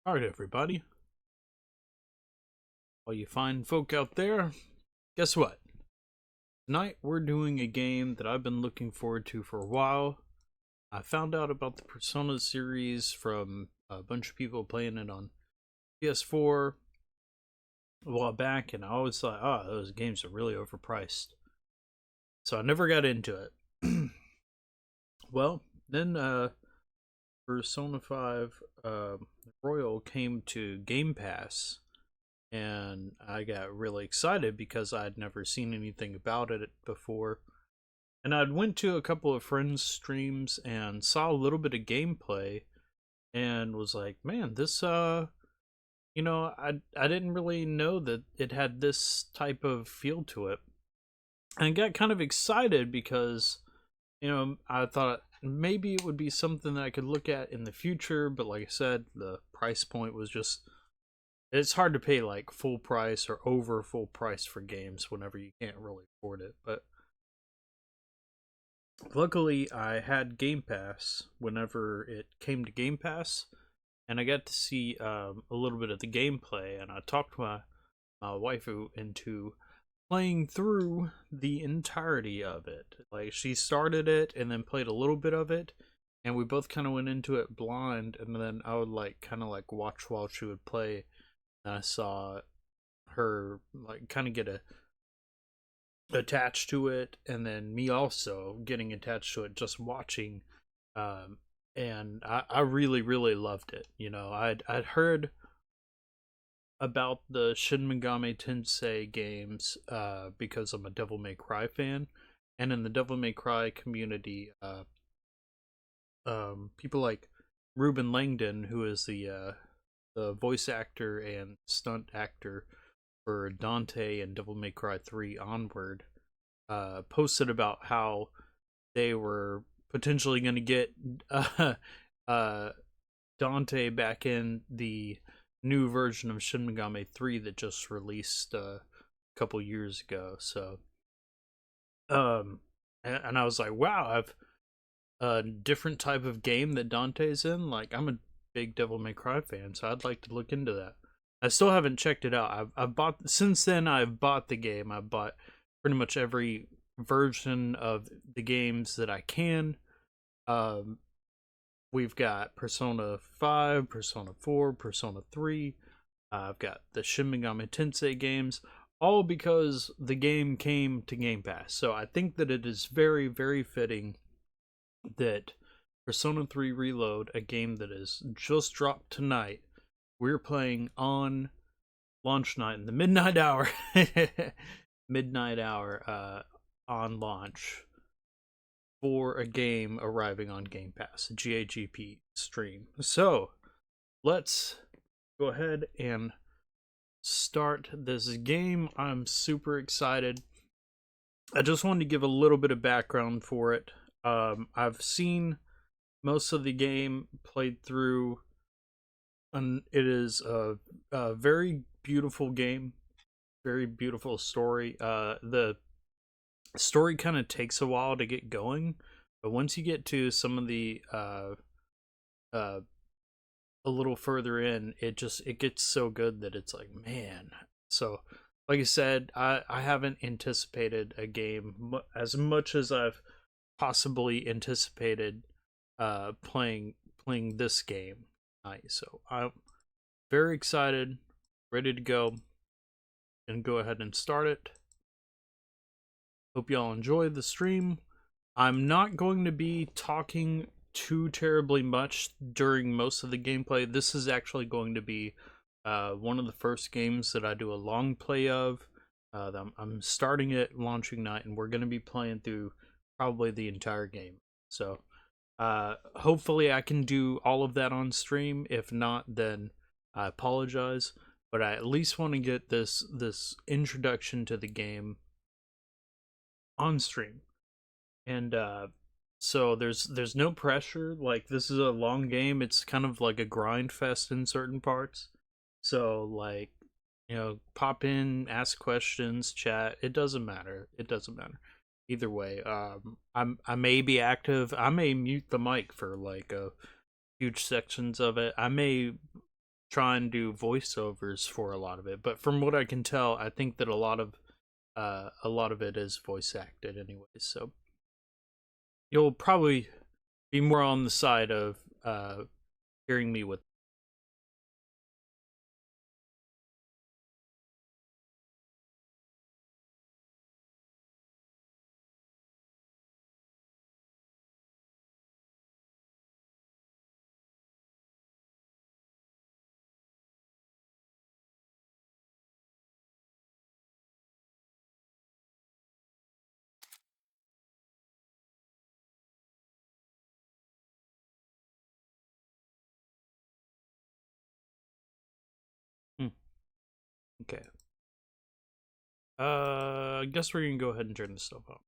Alright, everybody. All you fine folk out there, guess what? Tonight we're doing a game that I've been looking forward to for a while. I found out about the Persona series from a bunch of people playing it on PS4 a while back, and I always thought, those games are really overpriced. So I never got into it. Well, then Persona 5 Royal came to Game Pass, and I got really excited because I'd never seen anything about it before. And I'd went to a couple of friends' streams and saw a little bit of gameplay and was like, man, this I didn't really know that it had this type of feel to it. And I got kind of excited because I thought maybe it would be something that I could look at in the future, but like I said, the price point was just it's hard to pay like full price or over full price for games whenever you can't really afford it. But luckily, I had Game Pass whenever it came to Game Pass, and I got to see a little bit of the gameplay. And I talked my waifu into playing through the entirety of it. Like she started it and then played a little bit of it, and we both kind of went into it blind. And then I would like kind of like watch while she would play. And I saw her like kind of get attached to it, and then me also getting attached to it, just watching. And I really loved it. I'd heard about the Shin Megami Tensei games because I'm a Devil May Cry fan, and in the Devil May Cry community, people like Ruben Langdon, who is the voice actor and stunt actor for Dante and Devil May Cry 3 onward, posted about how they were potentially going to get uh, Dante back in the new version of Shin Megami 3 that just released a couple years ago. So, and I was like, wow, I've a different type of game that Dante's in. Like, I'm a big Devil May Cry fan, so I'd like to look into that. I still haven't checked it out. I've bought since then. I've bought the game. I've bought pretty much every version of the games that I can. Um, we've got Persona 5, Persona 4, Persona 3. I've got the Shin Megami Tensei games, all because the game came to Game Pass. So I think that it is very fitting that Persona 3 Reload, a game that is just dropped tonight, we're playing on launch night in the midnight hour. Midnight hour on launch for a game arriving on Game Pass, a GAGP stream. So let's go ahead and start this game. I'm super excited. I just wanted to give a little bit of background for it. I've seen most of the game played through, and it is a very beautiful game, very beautiful story. The story kind of takes a while to get going, but once you get to some of the uh, a little further in, it gets so good that it's like, man. So, like I said, I haven't anticipated a game as much as I've possibly anticipated playing this game tonight. So I'm very excited, ready to go, and go ahead and start it. Hope y'all enjoy the stream. I'm not going to be talking too terribly much during most of the gameplay. This is actually going to be one of the first games that I do a long play of. I'm starting it launching night, and we're going to be playing through probably the entire game. So hopefully I can do all of that on stream. If not, then I apologize. But I at least want to get this introduction to the game on stream. And so there's no pressure. Like, this is a long game. It's kind of like a grind fest in certain parts. So like, pop in, ask questions, chat. It doesn't matter. It doesn't matter. Either way, I may be active. I may mute the mic for like a huge sections of it. I may try and do voiceovers for a lot of it. But from what I can tell, I think that a lot of it is voice acted anyway. So you'll probably be more on the side of hearing me with. Hmm. Okay. I guess we're gonna go ahead and turn this stuff off.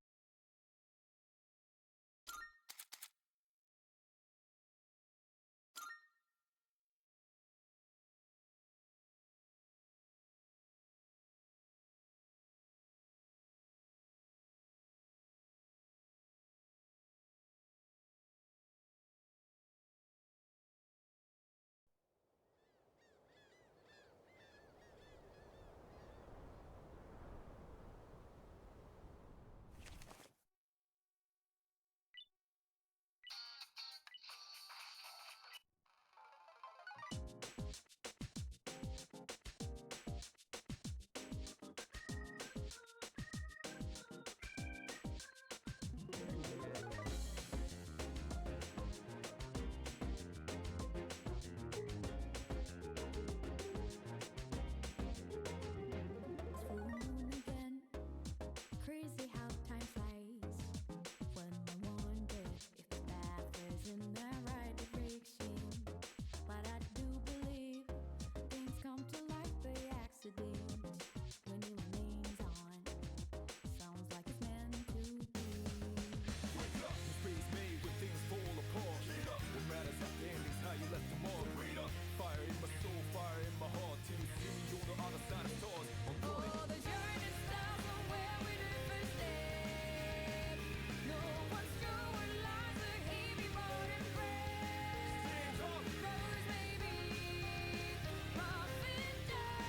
Crazy how time flies when I wonder if the path is in the right direction. But I do believe things come to life by accident. When your name's on, sounds like it's meant to be. Wake up, the space made when things fall apart. What matters at the end is how you left them all. Fire in my soul, fire in my heart. Till you see me on the other side of stars. Oh, the journey starts from where we do first step. No one's sure what lies ahead before the breath. Rose baby, rough and tough,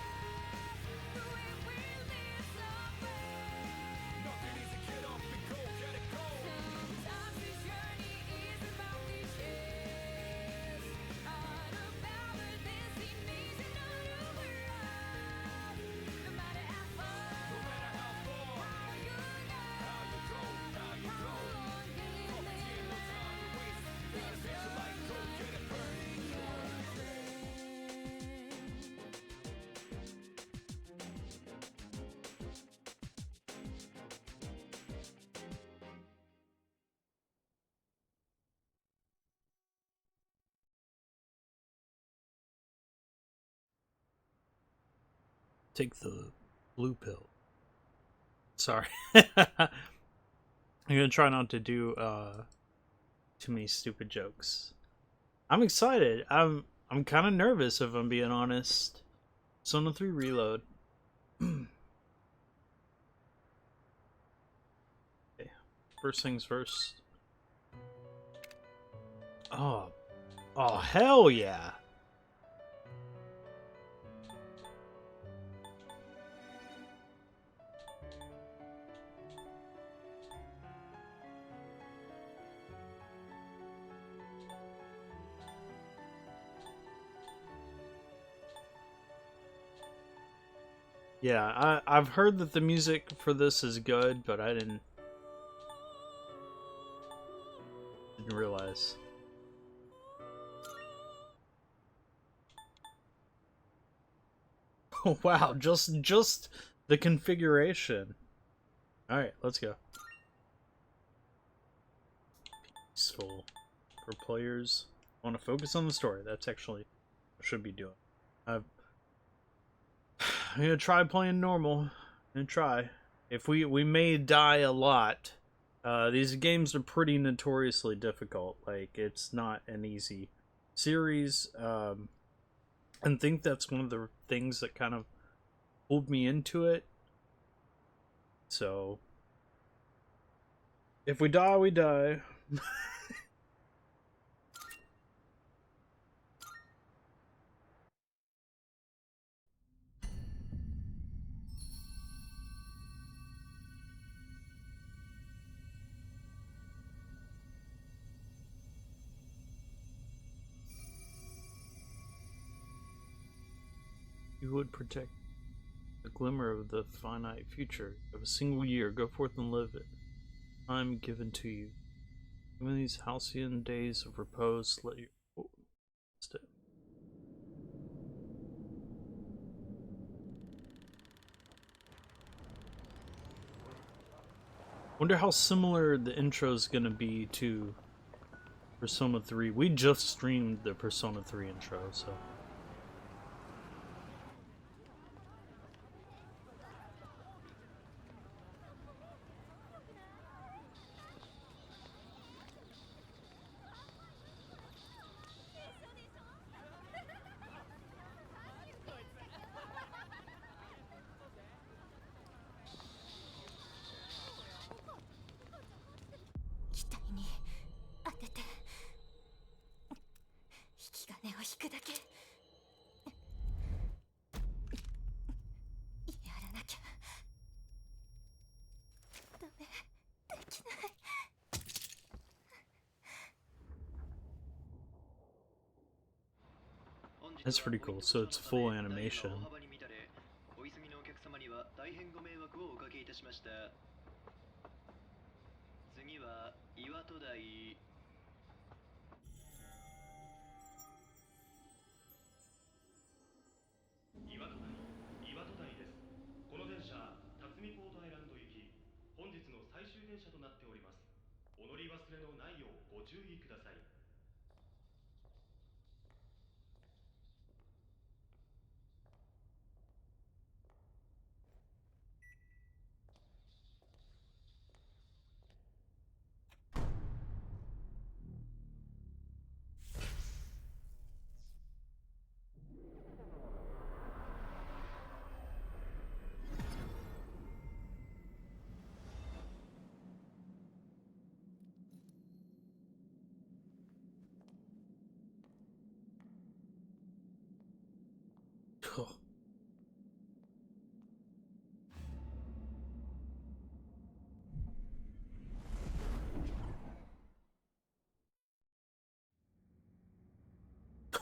through it will miss our breath. Nothing easy, get up and go, get it go. Sometimes this journey is about the chase. Out of our destination, not over us. No matter how far, No matter how far, how you go, how you go, how you how go. long can you Profiteer, no time to waste. Gotta take your life, go get it burning. Take the blue pill. Sorry. I'm gonna try not to do too many stupid jokes. I'm excited. I'm kind of nervous if I'm being honest. Persona 3 Reload. Okay. First things first. Oh, oh hell yeah! Yeah, I've heard that the music for this is good, but I didn't realize. Oh wow, just the configuration. All right, let's go. Peaceful for players. Want to focus on the story. That's actually what I should be doing. I'm gonna try playing normal. I'm gonna try. If we may die a lot. These games are pretty notoriously difficult. Like it's not an easy series. And think that's one of the things that kind of pulled me into it. So if we die, we die. You would protect the glimmer of the finite future of a single year. Go forth and live it. Time given to you. Given these halcyon days of repose, let your... Oh, missed it. Wonder how similar the intro is gonna be to Persona 3. We just streamed the Persona 3 intro, so... That's pretty cool. So it's full animation. お急ぎのお客様には大変ご迷惑をおかけいたしました。次は岩戸台。岩戸台です。この電車、辰巳ポートアイランド行き、本日の最終電車となっております。お乗り忘れのないようご注意ください。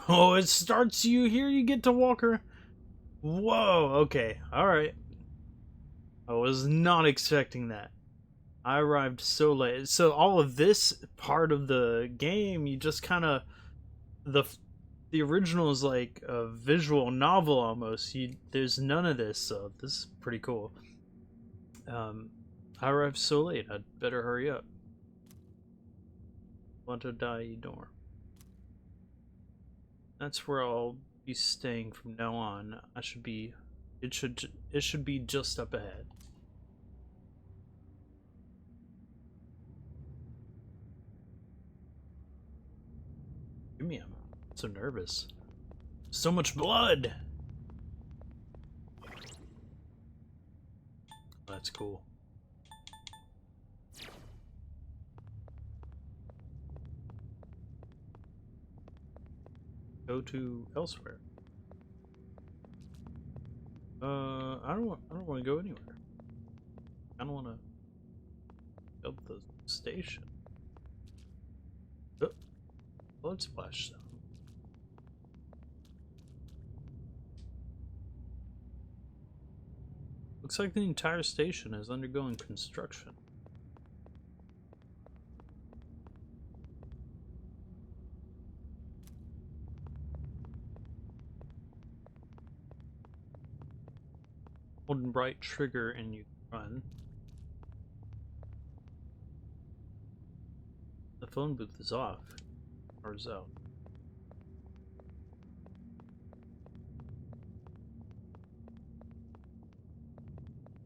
Oh, it starts you here. You get to walk her. Whoa. Okay. All right. I was not expecting that. I arrived so late. So all of this part of the game, you just kind of the original is like a visual novel almost. There's none of this, so this is pretty cool. I arrived so late. I'd better hurry up. Watodai dorm. That's where I'll be staying from now on. It should be just up ahead. Give me, I'm so nervous. So much blood. That's cool. Go to elsewhere. I don't want to go anywhere. I don't want to build the station. Oh, blood splash zone. Looks like the entire station is undergoing construction. Hold right trigger and you run. The phone booth is off. Or is out.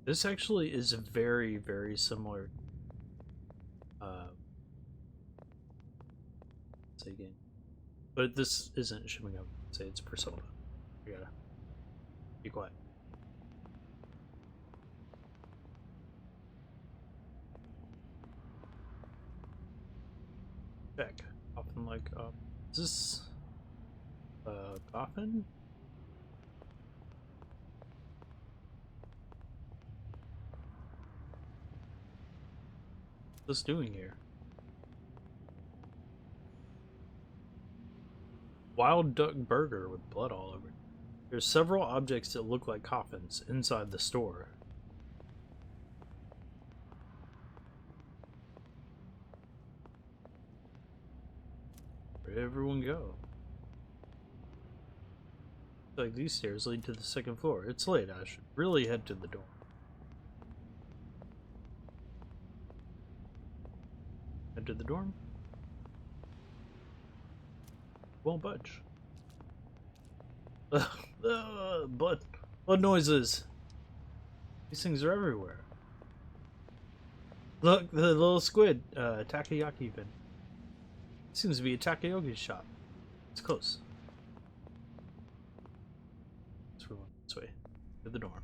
This actually is very, very similar. Say game. But this isn't shipping up. Say it's Persona. You gotta be quiet. Check. Often like, is this a coffin? What's this doing here? Wild duck burger with blood all over it. There's several objects that look like coffins inside the store. Where'd everyone go? Like these stairs lead to the second floor. It's late. I should really head to the door. Head to the dorm? Won't budge. Blood noises. These things are everywhere. Look, the little squid, takoyaki bin. Seems to be a takoyaki shop. It's close. Let's roll this way to the dorm.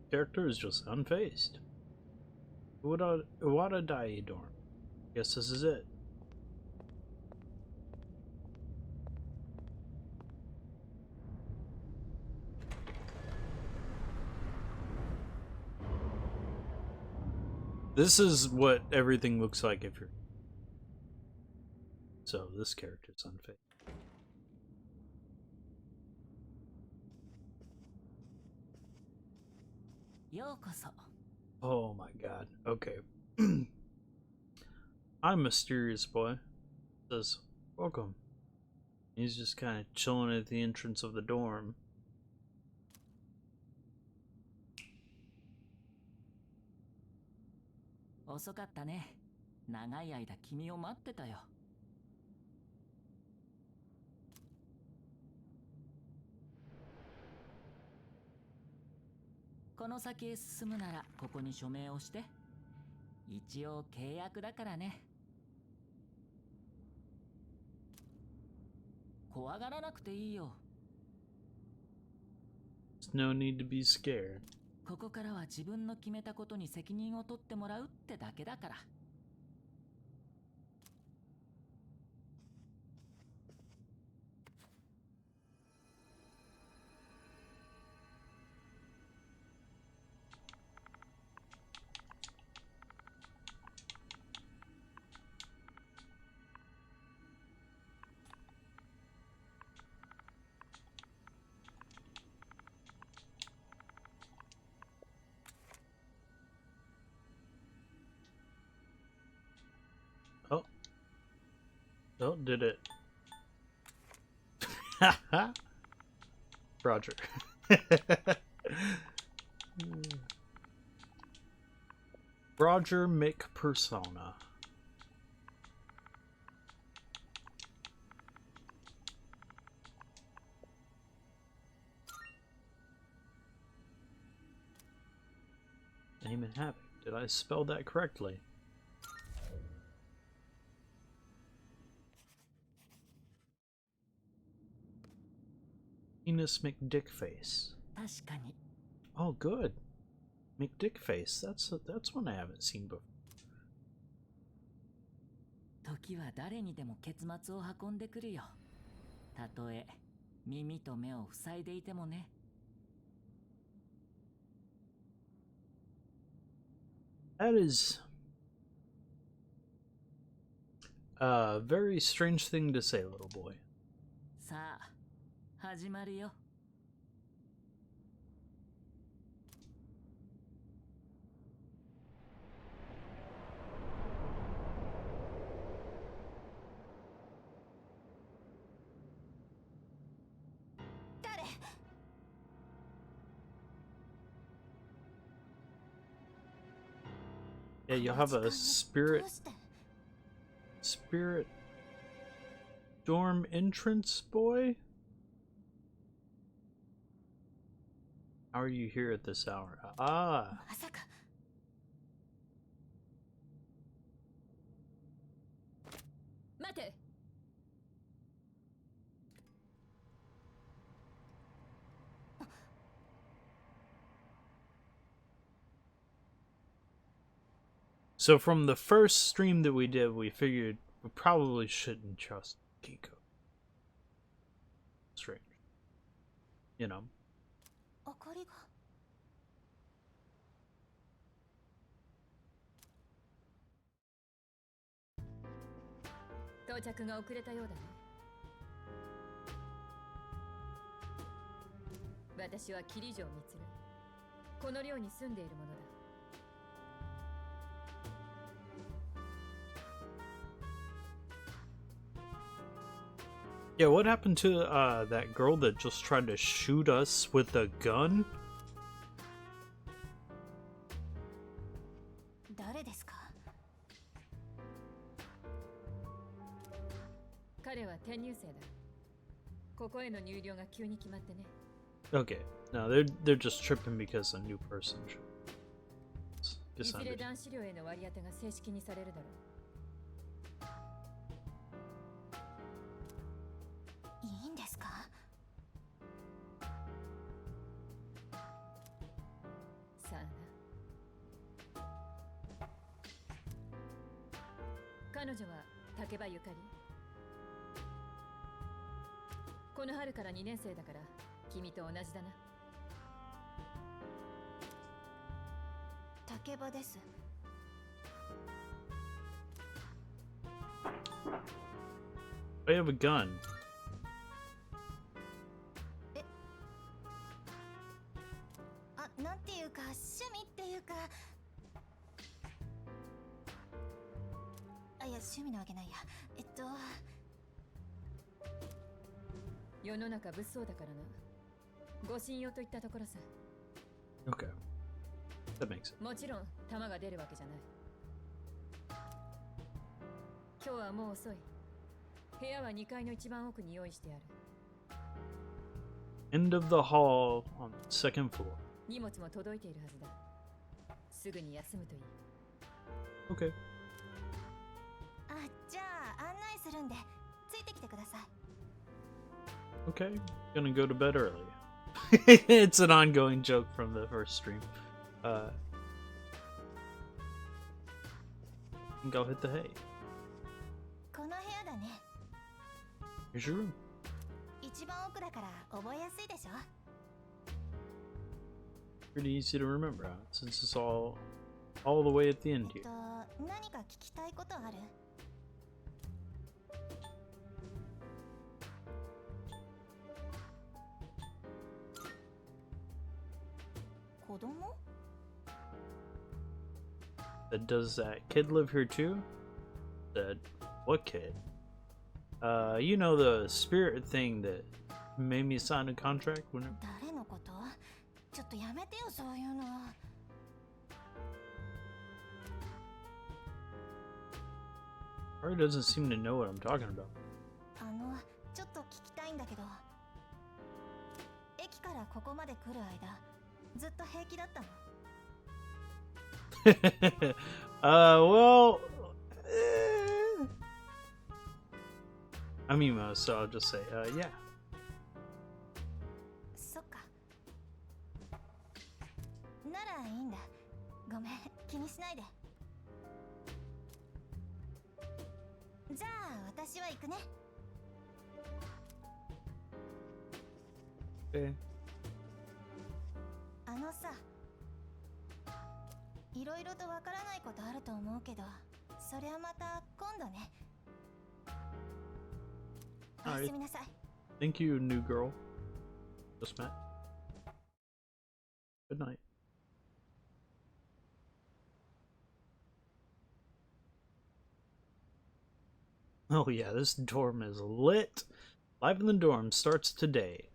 Character is just unfazed. Iwata Dai dorm. Guess this is it. This is what everything looks like if you're... So, this character's unfazed. Oh my god. Okay. I'm Mysterious Boy. Says, welcome. He's just kind of chilling at the entrance of the dorm. There's no need to be scared. ここからは自分の決めたことに責任を取ってもらうってだけだから。Oh, did it. Roger. Roger Mick Persona. Name and Havoc. Did I spell that correctly? Penis McDickface. 確かに。 Oh, good. McDickface. That's one I haven't seen before. 時は誰にでも結末を運んでくるよ。たとえ耳と目を塞いでいてもね。That is a very strange thing to say, little boy. さあ、始まるよ。Yeah, you'll have a spirit dorm entrance, boy? How are you here at this hour? Ah. まさか。待て。 So from the first stream that we did, we figured we probably shouldn't trust Kiko. Strange. You know. 明かりが。到着が遅れたようだね。私は霧城満。この寮に住んでいるものだ。Yeah, what happened to that girl that just tried to shoot us with a gun? 誰ですか？彼は転入生だ。ここへの入寮が急に決まってね。Okay, no, they're just tripping because a new person. いずれ Decided. 男子寮への割り当てが正式にされるだろう。いいんですか？さあな。彼女は竹場ゆかり。この春から2年生だから君と同じだな。竹場です。I have a gun. あ、なんていうか趣味っていうか、あ、いや趣味なわけないや。世の中物騒だからな。ご信用といったところさ。 Okay, that makes it. もちろん弾が出るわけじゃない。今日はもう遅い。部屋は2階の一番奥に用意してある。 End of the hall on the second floor. 荷物も届いているはずだ。すぐに休むといい。 Okay. あ、じゃあ案内するんでついてきてください。 Okay, gonna go to bed early. It's an ongoing joke from the first stream. I think I'll hit the hay. この部屋だね。 Here's your room. 一番奥だから覚えやすいでしょ。 Pretty easy to remember, huh? Since it's all the way at the end here. 何か聞きたいことある？子供？ Does that kid live here too? That what kid? You know the spirit thing that made me sign a contract when 誰のこと？ちょっとやめてよそういうの。 Ari doesn't seem to know what I'm talking about. ちょっと聞きたいんだけど、駅からここまで来る間、ずっと平気だったの？ Well, I'm emo, so I'll just say, yeah. そっか。ならいいんだ。ごめん、気にしないで。じゃあ私は行くね。 Okay. さ、いろいろとわからないことあると思うけど、それはまた今度ね。おやすみなさい。 Thank you, new girl. Just met. Good night. Oh yeah, this dorm is lit. Life in the dorm starts today.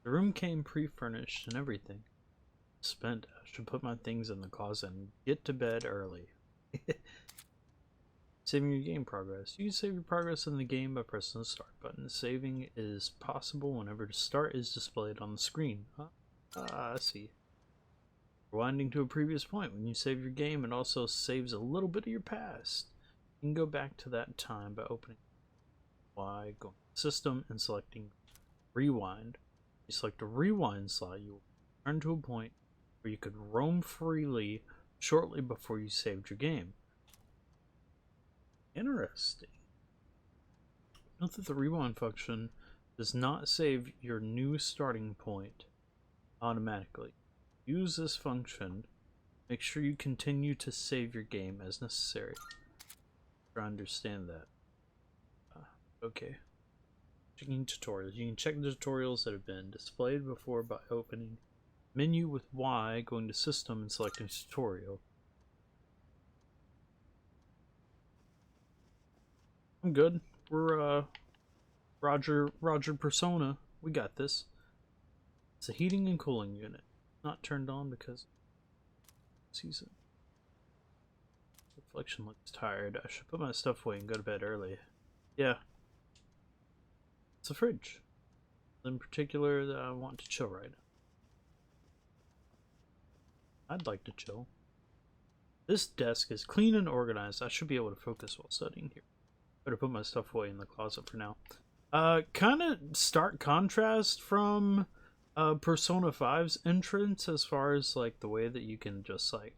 The room came pre-furnished and everything. Spent. I should put my things in the closet and get to bed early. Saving your game progress. You can save your progress in the game by pressing the start button. Saving is possible whenever the start is displayed on the screen. I see. Rewinding to a previous point. When you save your game, it also saves a little bit of your past. You can go back to that time by opening Y, going to System, and selecting Rewind. You select a rewind slot, you will return to a point where you could roam freely shortly before you saved your game. Interesting. Note that the rewind function does not save your new starting point automatically. Use this function. Make sure you continue to save your game as necessary. Try to understand that. Okay. Checking tutorials. You can check the tutorials that have been displayed before by opening menu with Y, going to System, and selecting Tutorial. I'm good. We're Roger Persona. We got this. It's a heating and cooling unit. Not turned on because season. Reflection looks tired. I should put my stuff away and go to bed early. Yeah. It's a fridge. In particular that I want to chill right now. I'd like to chill. This desk is clean and organized. I should be able to focus while studying here. Better put my stuff away in the closet for now. Kind of stark contrast from Persona 5's entrance as far as like the way that you can just like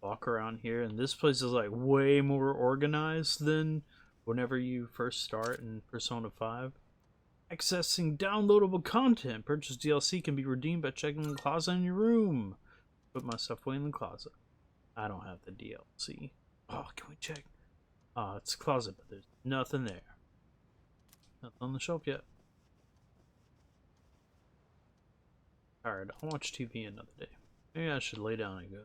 walk around here, and this place is like way more organized than whenever you first start in Persona 5. Accessing downloadable content. Purchase DLC can be redeemed by checking the closet in your room. Put my stuff away in the closet. I don't have the DLC. Oh, can we check? It's a closet, but there's nothing there. Nothing on the shelf yet. Tired. I'll watch TV another day. Maybe I should lay down and go.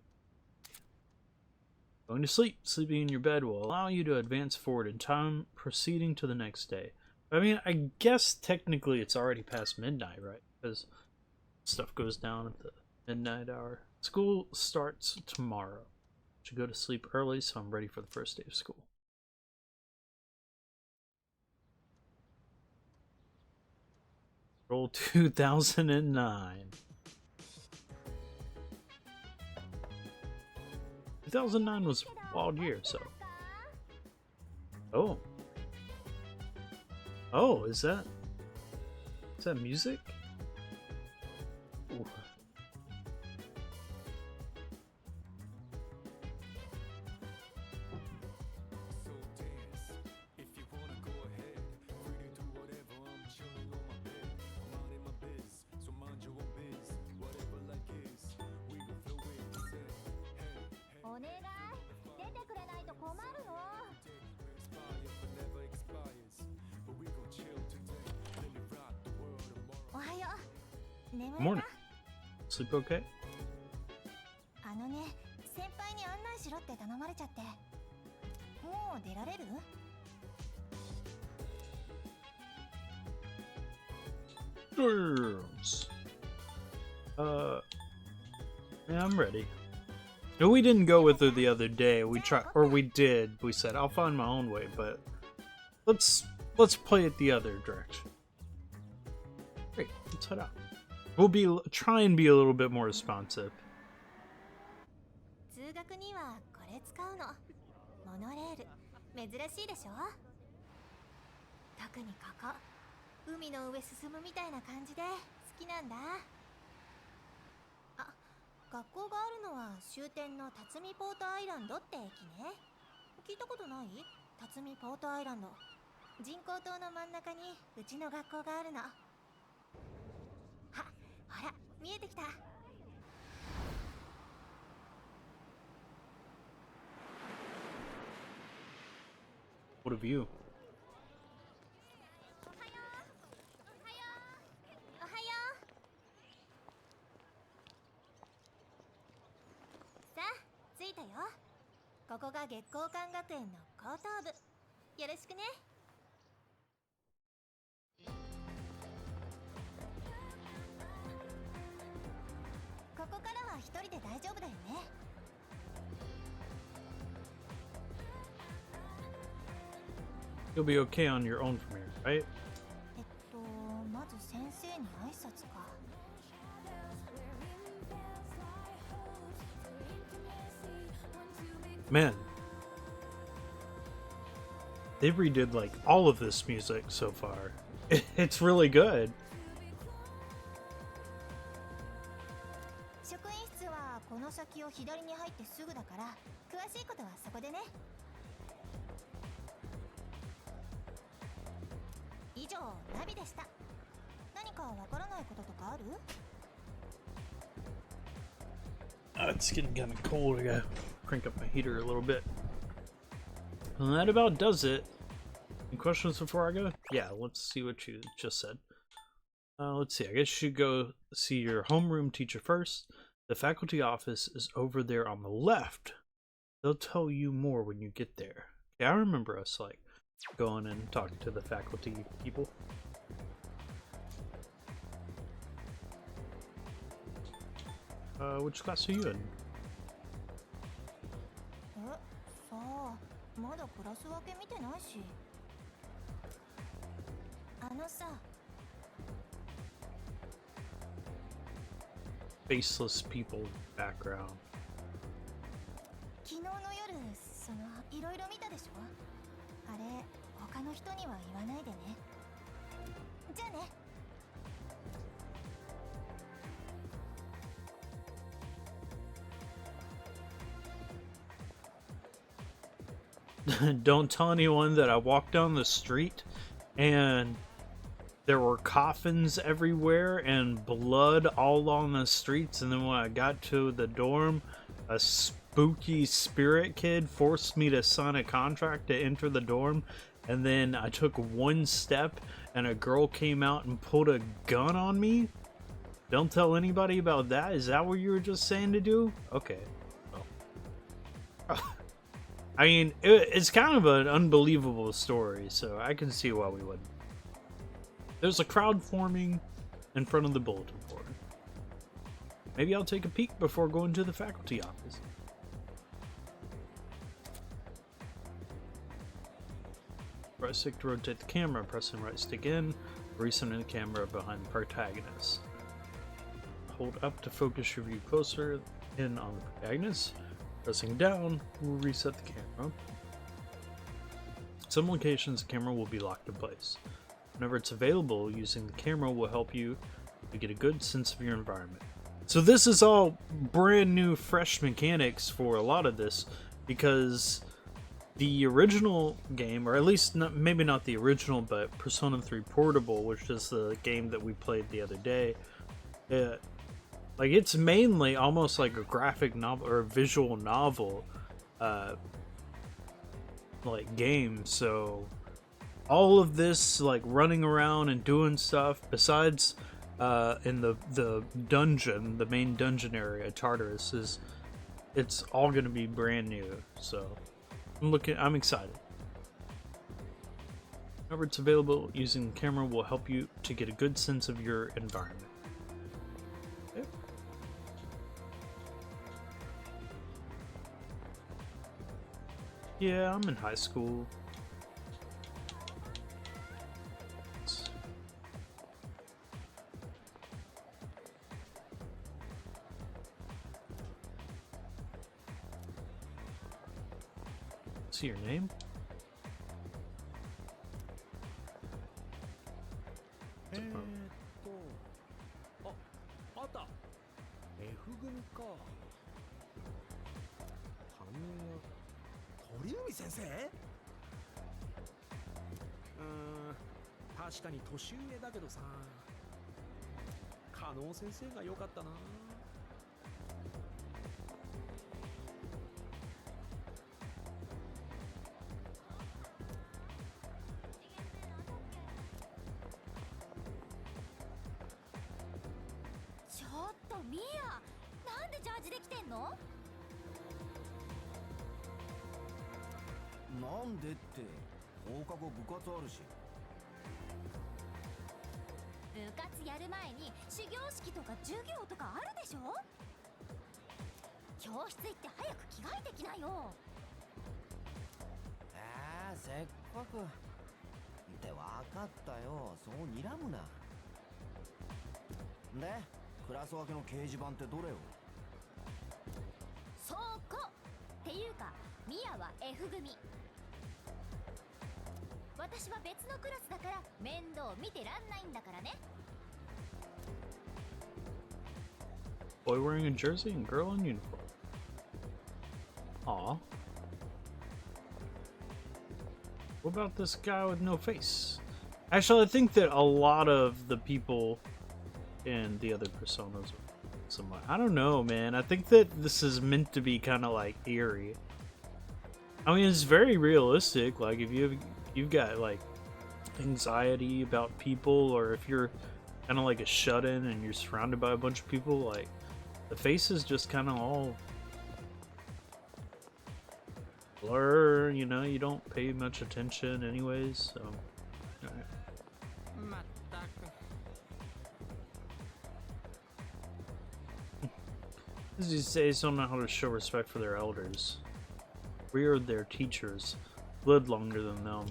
Going to sleep. Sleeping in your bed will allow you to advance forward in time, proceeding to the next day. I mean, I guess technically it's already past midnight, right? Because stuff goes down at the midnight hour. School starts tomorrow. Should go to sleep early so I'm ready for the first day of school. Roll 2009. 2009 was a wild year, so. Oh. Oh, is that music? Ooh. So dance, if you wanna go ahead. Free to do whatever, I'm chilling on my bed. I'm out in my biz, so mind your own biz. Whatever life is, we gon' flow with the set. Hey, お願い出てくれないと困るの expire but never expires. But we gon' chill today, let it rock the world tomorrow. おはよう眠れ Morning. た Sleep okay? あのね先輩に案内しろって頼まれちゃってもう出られる Girls. Yeah, I'm ready. No, we didn't go with her the other day. We tried, or we did. We said I'll find my own way, but let's play it the other direction. Great, let's head out. We'll try and be a little bit more responsive. 通学にはこれ使うのモノレール珍しいでしょ特にここ海の上進むみたいな感じで好きなんだあ学校があるのは終点の辰巳ポートアイランドって駅ね聞いたことない辰巳ポートアイランド人工島の真ん中にうちの学校があるのあほら見えてきた What a view. おはようさあ着いたよここが月光館学園の高等部よろしくねここからは一人で大丈夫だよね You'll be okay on your own from here, right? まず先生に挨拶か Man, they redid like all of this music so far. It's really good. 職員室はこの先を左に入ってすぐだから詳しいことはそこでね以上ナビでした何かわからないこととかある It's getting kind of cold. I gotta crank up my heater a little bit. And that about does it. Any questions before I go? Yeah, let's see what you just said. Let's see. I guess you should go see your homeroom teacher first. The faculty office is over there on the left. They'll tell you more when you get there. Yeah, I remember us like going and talking to the faculty people. Which class are you in? さあまだクラス分け見てないし。あのさ、 Faceless people background. 昨日の夜いろいろ見たでしょ。あれ他の人には言わないでね。じゃあね。 Don't tell anyone that I walked down the street and there were coffins everywhere and blood all along the streets, and then when I got to the dorm, a spooky spirit kid forced me to sign a contract to enter the dorm, and then I took one step and a girl came out and pulled a gun on me. Don't tell anybody about that. Is that what you were just saying to do? Okay. Oh. I mean, it's kind of an unbelievable story, so I can see why we wouldn't. There's a crowd forming in front of the bulletin board. Maybe I'll take a peek before going to the faculty office. Right stick to rotate the camera, pressing right stick in, recentering the camera behind the protagonist. Hold up to focus your view closer in on the protagonist. Pressing down will reset the camera. Some locations, the camera will be locked in place. Whenever it's available, using the camera will help you to get a good sense of your environment. So this is all brand new, fresh mechanics for a lot of this, because the original game, or at least maybe not the original, but Persona 3 Portable, which is the game that we played the other day, like it's mainly almost like a graphic novel or a visual novel like game. So all of this like running around and doing stuff besides in the dungeon, the main dungeon area, Tartarus, it's all gonna be brand new. So I'm excited. Whenever it's available, using the camera will help you to get a good sense of your environment. Yeah, I'm in high school. See your name? あった F 組か担任は鳥海先生確かに年上だけどさ加納先生が良かったなちょっとミア、なんでジャージできてんの？なんでって放課後部活あるし。部活やる前に始業式とか授業とかあるでしょ？教室行って早く着替えてきなよ。せっかくって分かったよ。そう睨むな。でクラス分けの掲示板ってどれよ？そこっていうかミアは F 組。私は別のクラスだから面倒見てらんないんだからね。 Boy wearing a jersey and girl in uniform. Aw. What about this guy with no face? Actually, I think that a lot of the people in the other Personas are somewhat. I don't know, man. I think that this is meant to be kind of like eerie. I mean, it's very realistic. Like, if you you've got like anxiety about people, or if you're kind of like a shut-in and you're surrounded by a bunch of people, like the faces just kind of all blur, you know, you don't pay much attention anyways, so alright. まったく These days don't know how to show respect for their elders. We are their teachers, lived longer than them.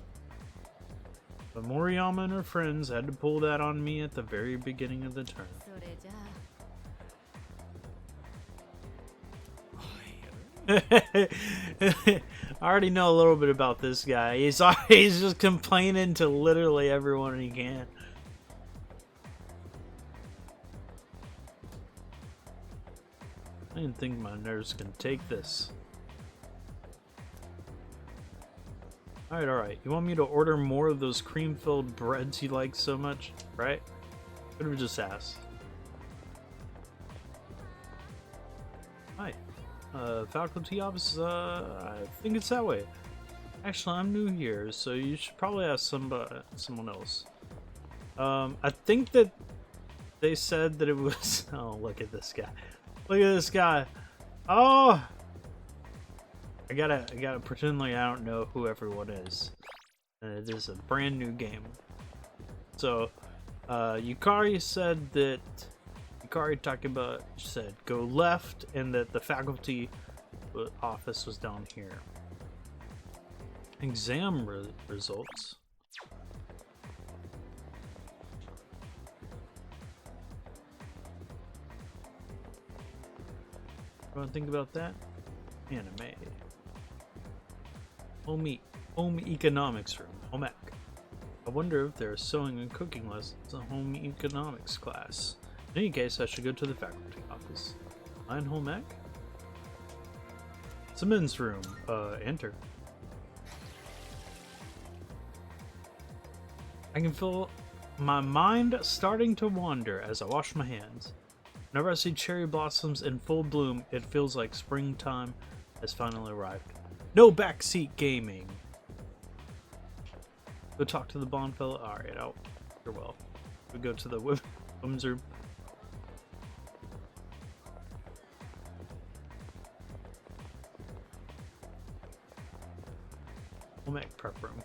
But Moriyama and her friends had to pull that on me at the very beginning of the term. それじゃあ I already know a little bit about this guy. He's just complaining to literally everyone he can. I didn't think my nerves can take this. Alright. You want me to order more of those cream-filled breads you like so much, right? Could have just asked. Hi. Faculty office, I think it's that way. Actually, I'm new here, so you should probably ask someone else. I think that they said that it was... Oh, look at this guy. Look at this guy. Oh! I gotta pretend like I don't know who everyone is. And it is a brand new game. So, Yukari said that... Yukari Takeba said go left, and that the faculty office was down here. Exam results. You want to think about that? Anime. Home economics room. Home ec. I wonder if there are sewing and cooking lessons in home economics class. In any case, I should go to the faculty office. Mine home ec? It's a men's room. Enter. I can feel my mind starting to wander as I wash my hands. Whenever I see cherry blossoms in full bloom, it feels like springtime has finally arrived. No backseat gaming! Go talk to the blonde fella? Alright, I'll... You're well. We go to the women's room. Home ec prep room.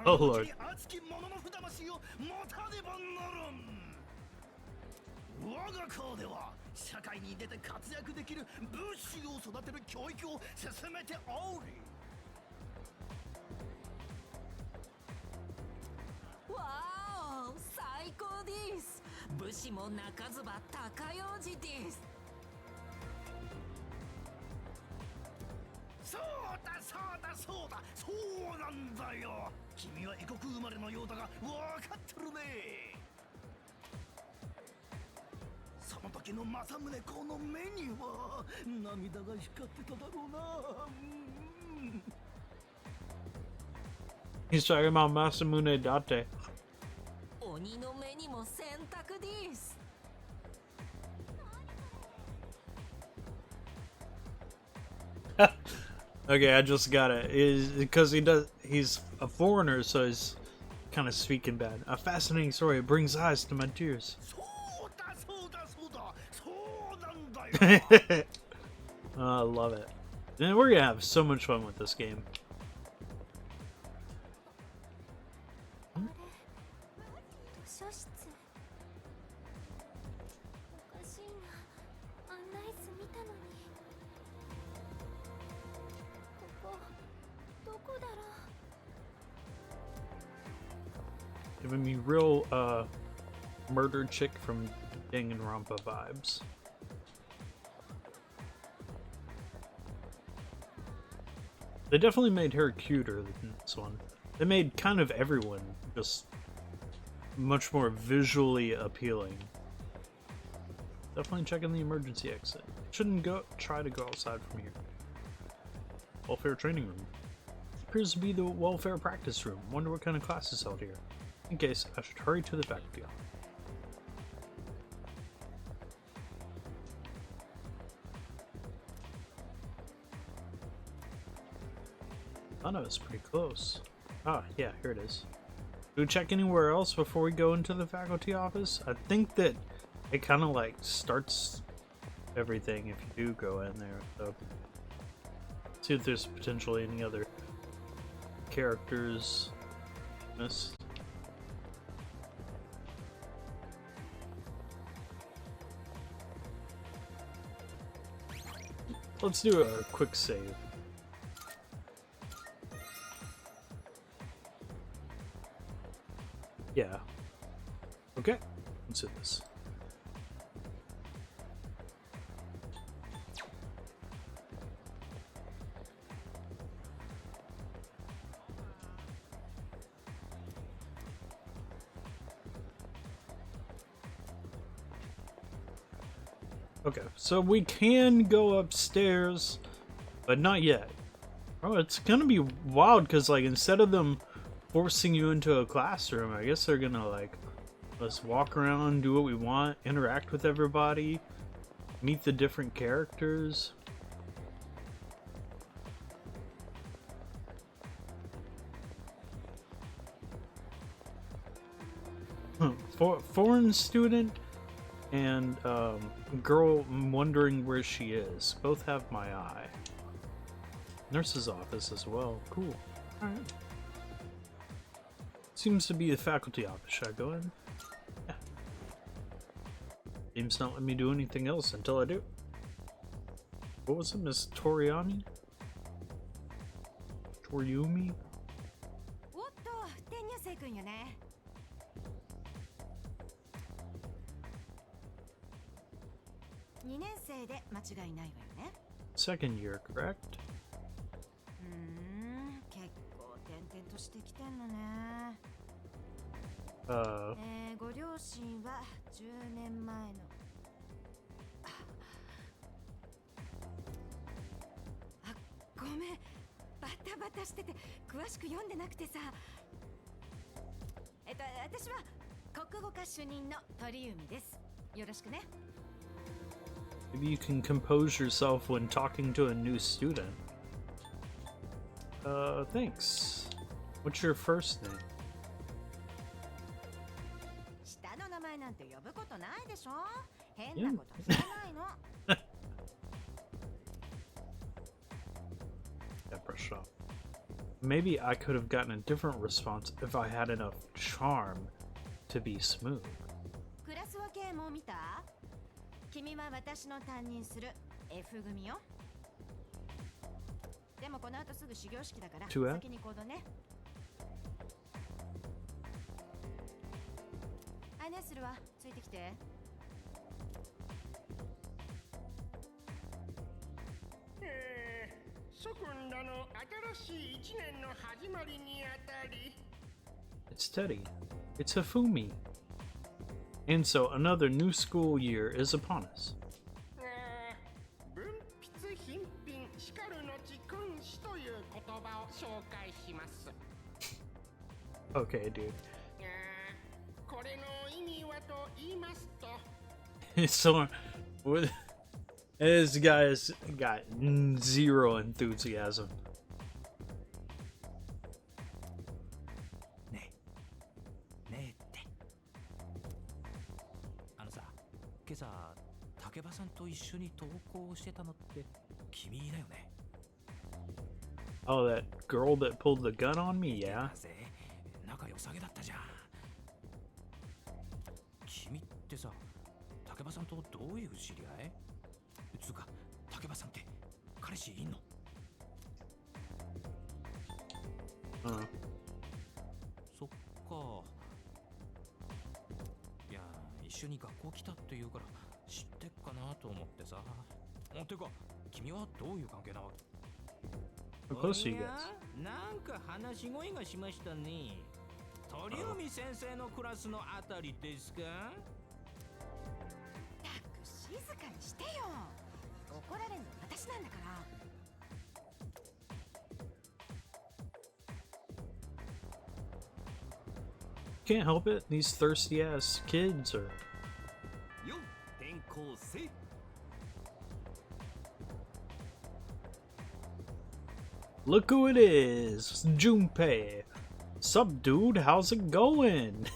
Oh lord. 我が校では社会に出て活躍できる武士を育てる教育を進めており。わお、最高です。武士も鳴かずば高用事です。そうだそうだそうだそうなんだよ。君は異国生まれのようだが分かってるね。その時の政宗公の目には涙が光ってただろうな。He's talking about Masamune Date. 鬼の目にも選択です。Okay, I just got it. Is because he's a foreigner, so he's kind of speaking bad. A fascinating story. It brings eyes to my tears. そうだそうだそうだそうなんだよ。I love it. And we're gonna have so much fun with this game. 図書室おかしいな。案内図見たのに。ここどこだろう。 Giving me real murder chick from Danganronpa vibes. They definitely made her cuter than this one. They made kind of everyone just much more visually appealing. Definitely checking the emergency exit. Shouldn't try to go outside from here. Welfare training room. Appears to be the welfare practice room. Wonder what kind of class is held here. In case, I should hurry to the faculty office. I know it's pretty close. Ah, yeah, here it is. Do we check anywhere else before we go into the faculty office? I think that it kind of like starts everything if you do go in there. So, see if there's potentially any other characters missed. Let's do a quick save. Yeah. Okay. Let's do this. Okay, so we can go upstairs, but not yet. Oh, it's gonna be wild because, like, instead of them forcing you into a classroom, I guess they're gonna, like, let's walk around, do what we want, interact with everybody, meet the different characters. Foreign student and girl wondering where she is. Both have my eye. Nurse's office as well. Cool. Alright. Seems to be the faculty office. Should I go in? Yeah. Game's not letting me do anything else until I do. What was it, Miss Toriani? Toriumi? おっと、天女星くんよね。2年生で間違いないわよね。Second year, correct? 結構転々としてきてんのね。ご両親は10年前の。ごめん、バタバタしてて詳しく読んでなくてさ。私は国語科主任の鳥海です。よろしくね。Maybe you can compose yourself when talking to a new student. Thanks. What's your first name? 下の名前なんて呼ぶことないでしょ。変なこと知らないの。Yeah, brush off. Maybe I could have gotten a different response if I had enough charm to be smooth. クラス分けも見た？君は私の担任する F 組よ。でもこの後すぐ始業式だから先に行動ね。案内するわ。ついてきて。諸君らの新しい一年の始まりにあたり。It's Teddy. It's Hifumi. And so another new school year is upon us. 文筆品品しかるのち君子という言葉を紹介します。Okay, dude. これの意味はと言いますと。So, this guy's got zero enthusiasm. ねえってさ、今朝竹場さんと一緒に登校してたのって君だよね。 Oh, that girl that pulled the gun on me, yeah. 仲良さげだったじゃん。君ってさ、竹場さんとどういう知り合い？つうか、竹場さんって彼氏いんの？そっか。いや、一緒に学校来たって言うから知ってっかなと思ってさ。てか、君はどういう関係なわけ？ How close are you guys? なんか話し声がしましたね。鳥海先生のクラスのあたりですか？静かにしてよ。怒られるの私なんだから。Can't help it. These thirsty ass kids are. よ、転校生。Look who it is, it's Junpei. Sup, dude? How's it going?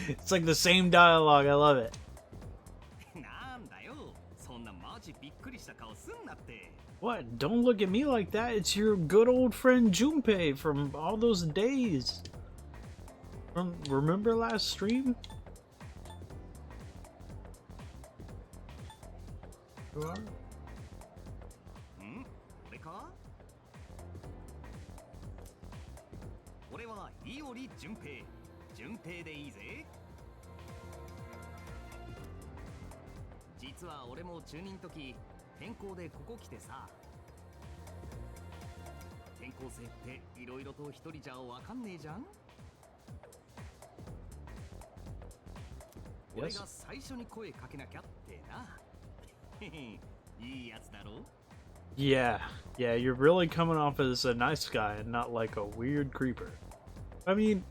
It's like the same dialogue. I love it. なんだよ、そんなマジびっくりした顔すんなって。 What? Don't look at me like that. It's your good old friend Junpei from all those days. From remember last stream? You are? ん？俺か？俺はいおり順平。順平でいいぜ。実は俺も中2の時、転校でここ来てさ。転校生っていろいろと一人じゃわかんねえじゃん。俺が最初に声かけなきゃってな。いいやつだろ？ Yeah, yeah, you're really coming off as a nice guy and not like a weird creeper. I mean,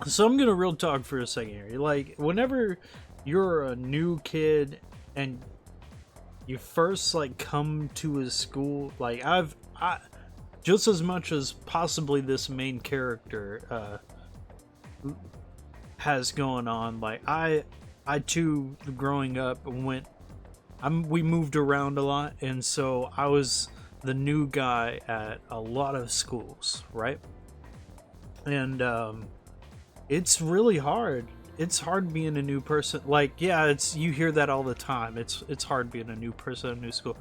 so I'm gonna real talk for a second here. Like, whenever you're a new kid and you first like come to a school, like I just as much as possibly this main character has going on, like I too, growing up, we moved around a lot, and so I was the new guy at a lot of schools, right? And it's really hard. It's hard being a new person. Like, yeah, it's, you hear that all the time. It's hard being a new person at a new school,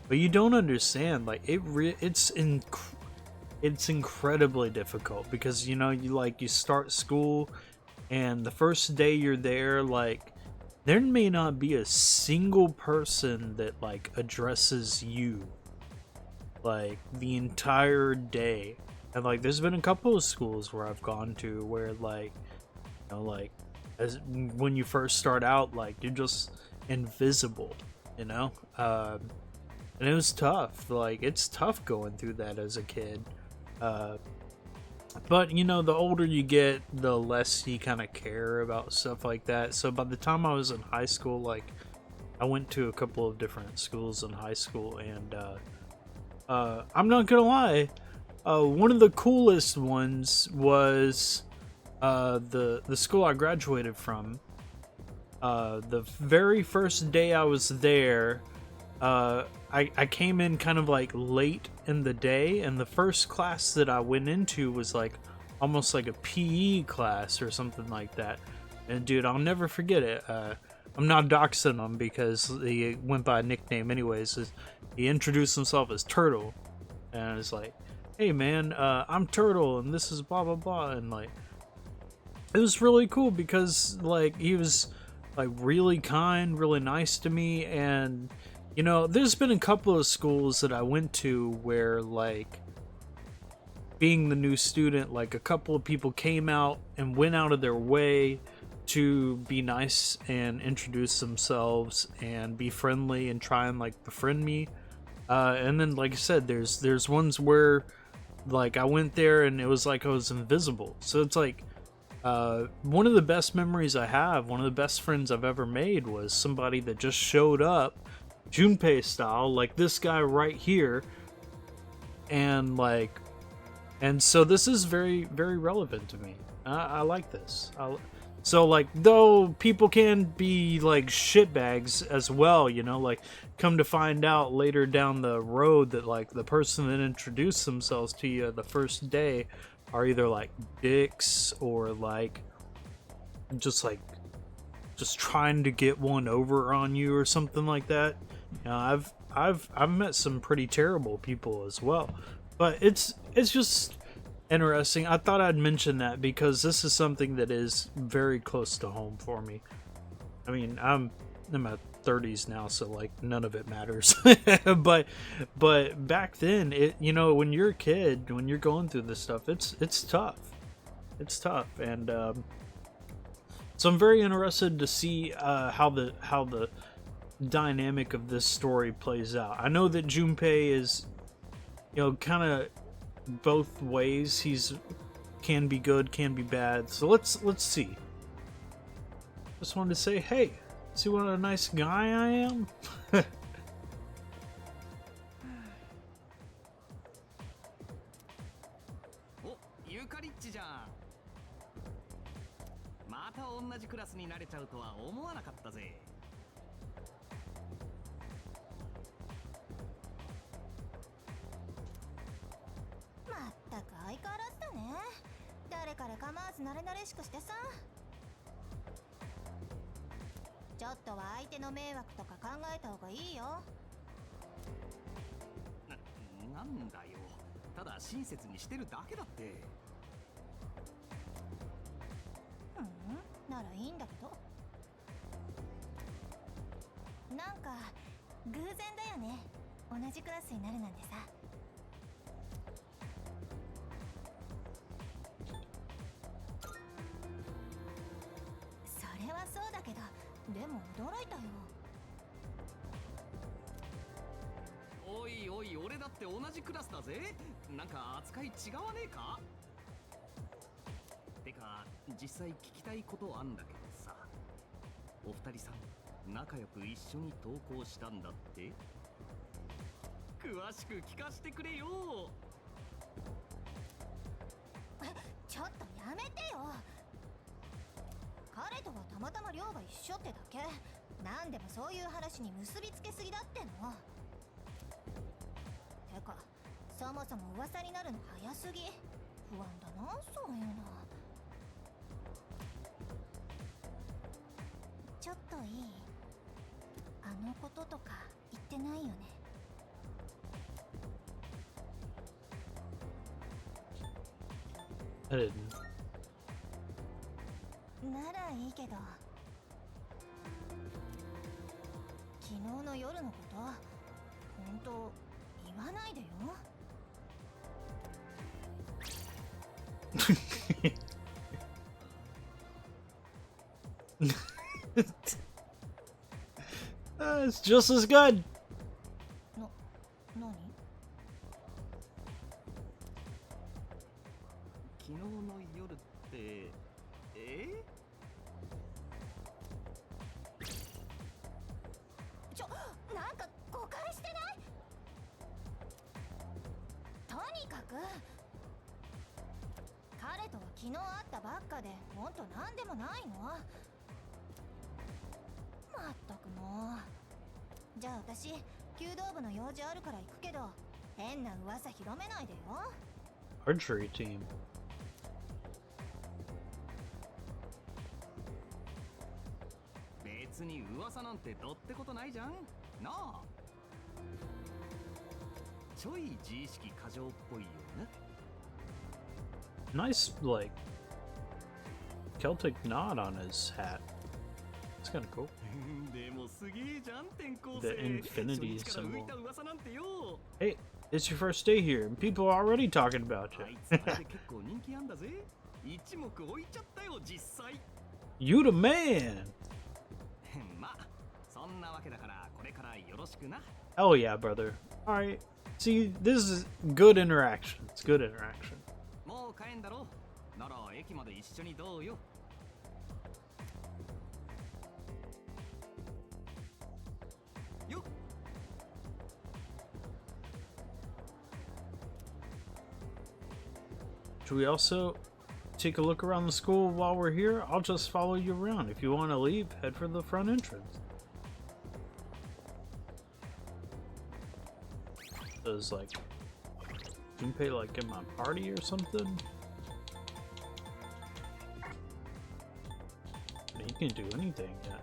but you don't understand. Like, it's incredibly difficult because you start school, and the first day you're there, like, there may not be a single person that like addresses you like the entire day. And like there's been a couple of schools where I've gone to where like as when you first start out, like you're just invisible, and it was tough. Like it's tough going through that as a kid. But the older you get, the less you kind of care about stuff like that. So by the time I was in high school, like I went to a couple of different schools in high school, and I'm not gonna lie, one of the coolest ones was the school I graduated from. The very first day I was there, I came in kind of like late in the day, and the first class that I went into was like almost like a PE class or something like that. And dude, I'll never forget it. I'm not doxing him because he went by a nickname anyways. He introduced himself as Turtle, and I was like, hey man, I'm Turtle and this is blah blah blah. And like it was really cool because like he was like really kind, really nice to me. And there's been a couple of schools that I went to where, like, being the new student, like, a couple of people came out and went out of their way to be nice and introduce themselves and be friendly and try and, like, befriend me. And then, like I said, there's ones where, like, I went there and it was like I was invisible. So it's like, one of the best memories I have, one of the best friends I've ever made was somebody that just showed up Junpei style, like this guy right here, and so this is very, very relevant to me. I like this. So like, though people can be like shitbags as well, like come to find out later down the road that like the person that introduced themselves to you the first day are either like dicks or like just trying to get one over on you or something like that. I've met some pretty terrible people as well, but it's just interesting. I thought I'd mention that because this is something that is very close to home for me. I mean, I'm in my 30s now, so like none of it matters. but back then, when you're a kid, when you're going through this stuff, it's tough. It's tough, and so I'm very interested to see how the dynamic of this story plays out. I know that Junpei is, kind of both ways. He's can be good, can be bad. So let's see. Just wanted to say, hey, see what a nice guy I am. ラスになれちゃうとは思わなかったぜ。まったく相変わらずだね。誰彼構わず慣れ慣れしくしてさ。ちょっとは相手の迷惑とか考えた方がいいよ。なんだよ、ただ親切にしてるだけだって。ならいいんだけど。なんか偶然だよね、同じクラスになるなんてさ。それはそうだけど、でも驚いたよ。おいおい、俺だって同じクラスだぜ。なんか扱い違わねえか。てか実際聞きたいことあんだけどさ、お二人さん仲良く一緒に登校したんだって。詳しく聞かせてくれよ。ちょっとやめてよ。彼とはたまたま寮が一緒ってだけ。なんでもそういう話に結びつけすぎだっての。てかそもそも噂になるの早すぎ。不安だな、そういうの。ちょっといい？あのこととか言ってないよね。I didn't. ならいいけど、昨日の夜のこと本当言わないでよ。It's just as good. 何？昨日の夜ってなんか誤解してない？とにかく彼とは昨日会ったばっかで、ほんとなんでもないの。まったくもう。じゃあ私弓道部の用事あるから行くけど、変な噂広めないでよ。 Archery team. 別に噂なんてどってことないじゃんなあ。ちょい自意識過剰っぽいよね。Nice, like, Celtic knot on his hat. It's kind of cool. でもすげえじゃん転校生。 The infinity 初日から浮い symbol. た噂なんてよ。 Hey, it's your first day here, and people are already talking about あ you. いつあれで結構人気あんだぜ。一目置いちゃったよ実際。You the man! まあそんなわけだからこれからよろしくな。 Hell yeah, brother. Alright. See, this is good interaction. It's good interaction. もう帰んだろ。なら駅まで一緒にどうよ。よっ。 Should we also take a look around the school while we're here? I'll just follow you around. If you want to leave, head for the front entrance. Does, like, Gunpei, like, get my party or something? I mean, you can do anything yet.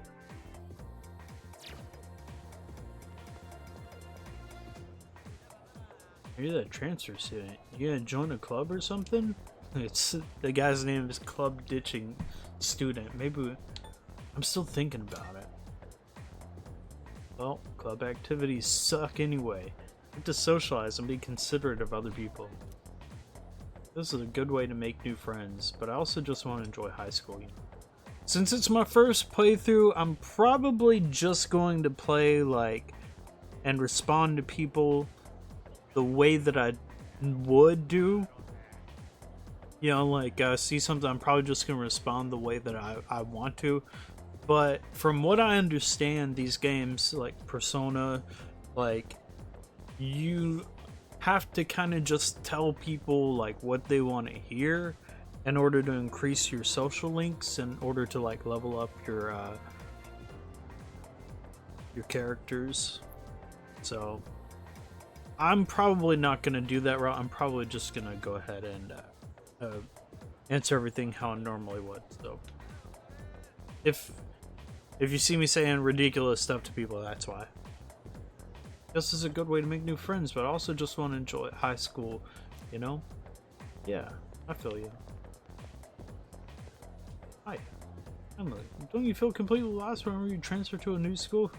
You're that transfer student. You gonna join a club or something? It's the guy's name is Club Ditching Student. Maybe I'm still thinking about it. Well, club activities suck anyway. You have to socialize and be considerate of other people. This is a good way to make new friends, but I also just want to enjoy high school. You know? Since it's my first playthrough, I'm probably just going to play like and respond to people the way that I would do. You know, like see something, I'm probably just gonna respond the way that I want to. But from what I understand, these games like Persona, like you have to kind of just tell people like what they want to hear, in order to increase your social links, in order to like level up your characters. So I'm probably not gonna do that route. I'm probably just gonna go ahead and answer everything how I normally would. So if you see me saying ridiculous stuff to people, that's why. This is a good way to make new friends, but I also just want to enjoy high school, you know? Yeah, I feel you. Hi, Emily. Don't you feel completely lost whenever you transfer to a new school?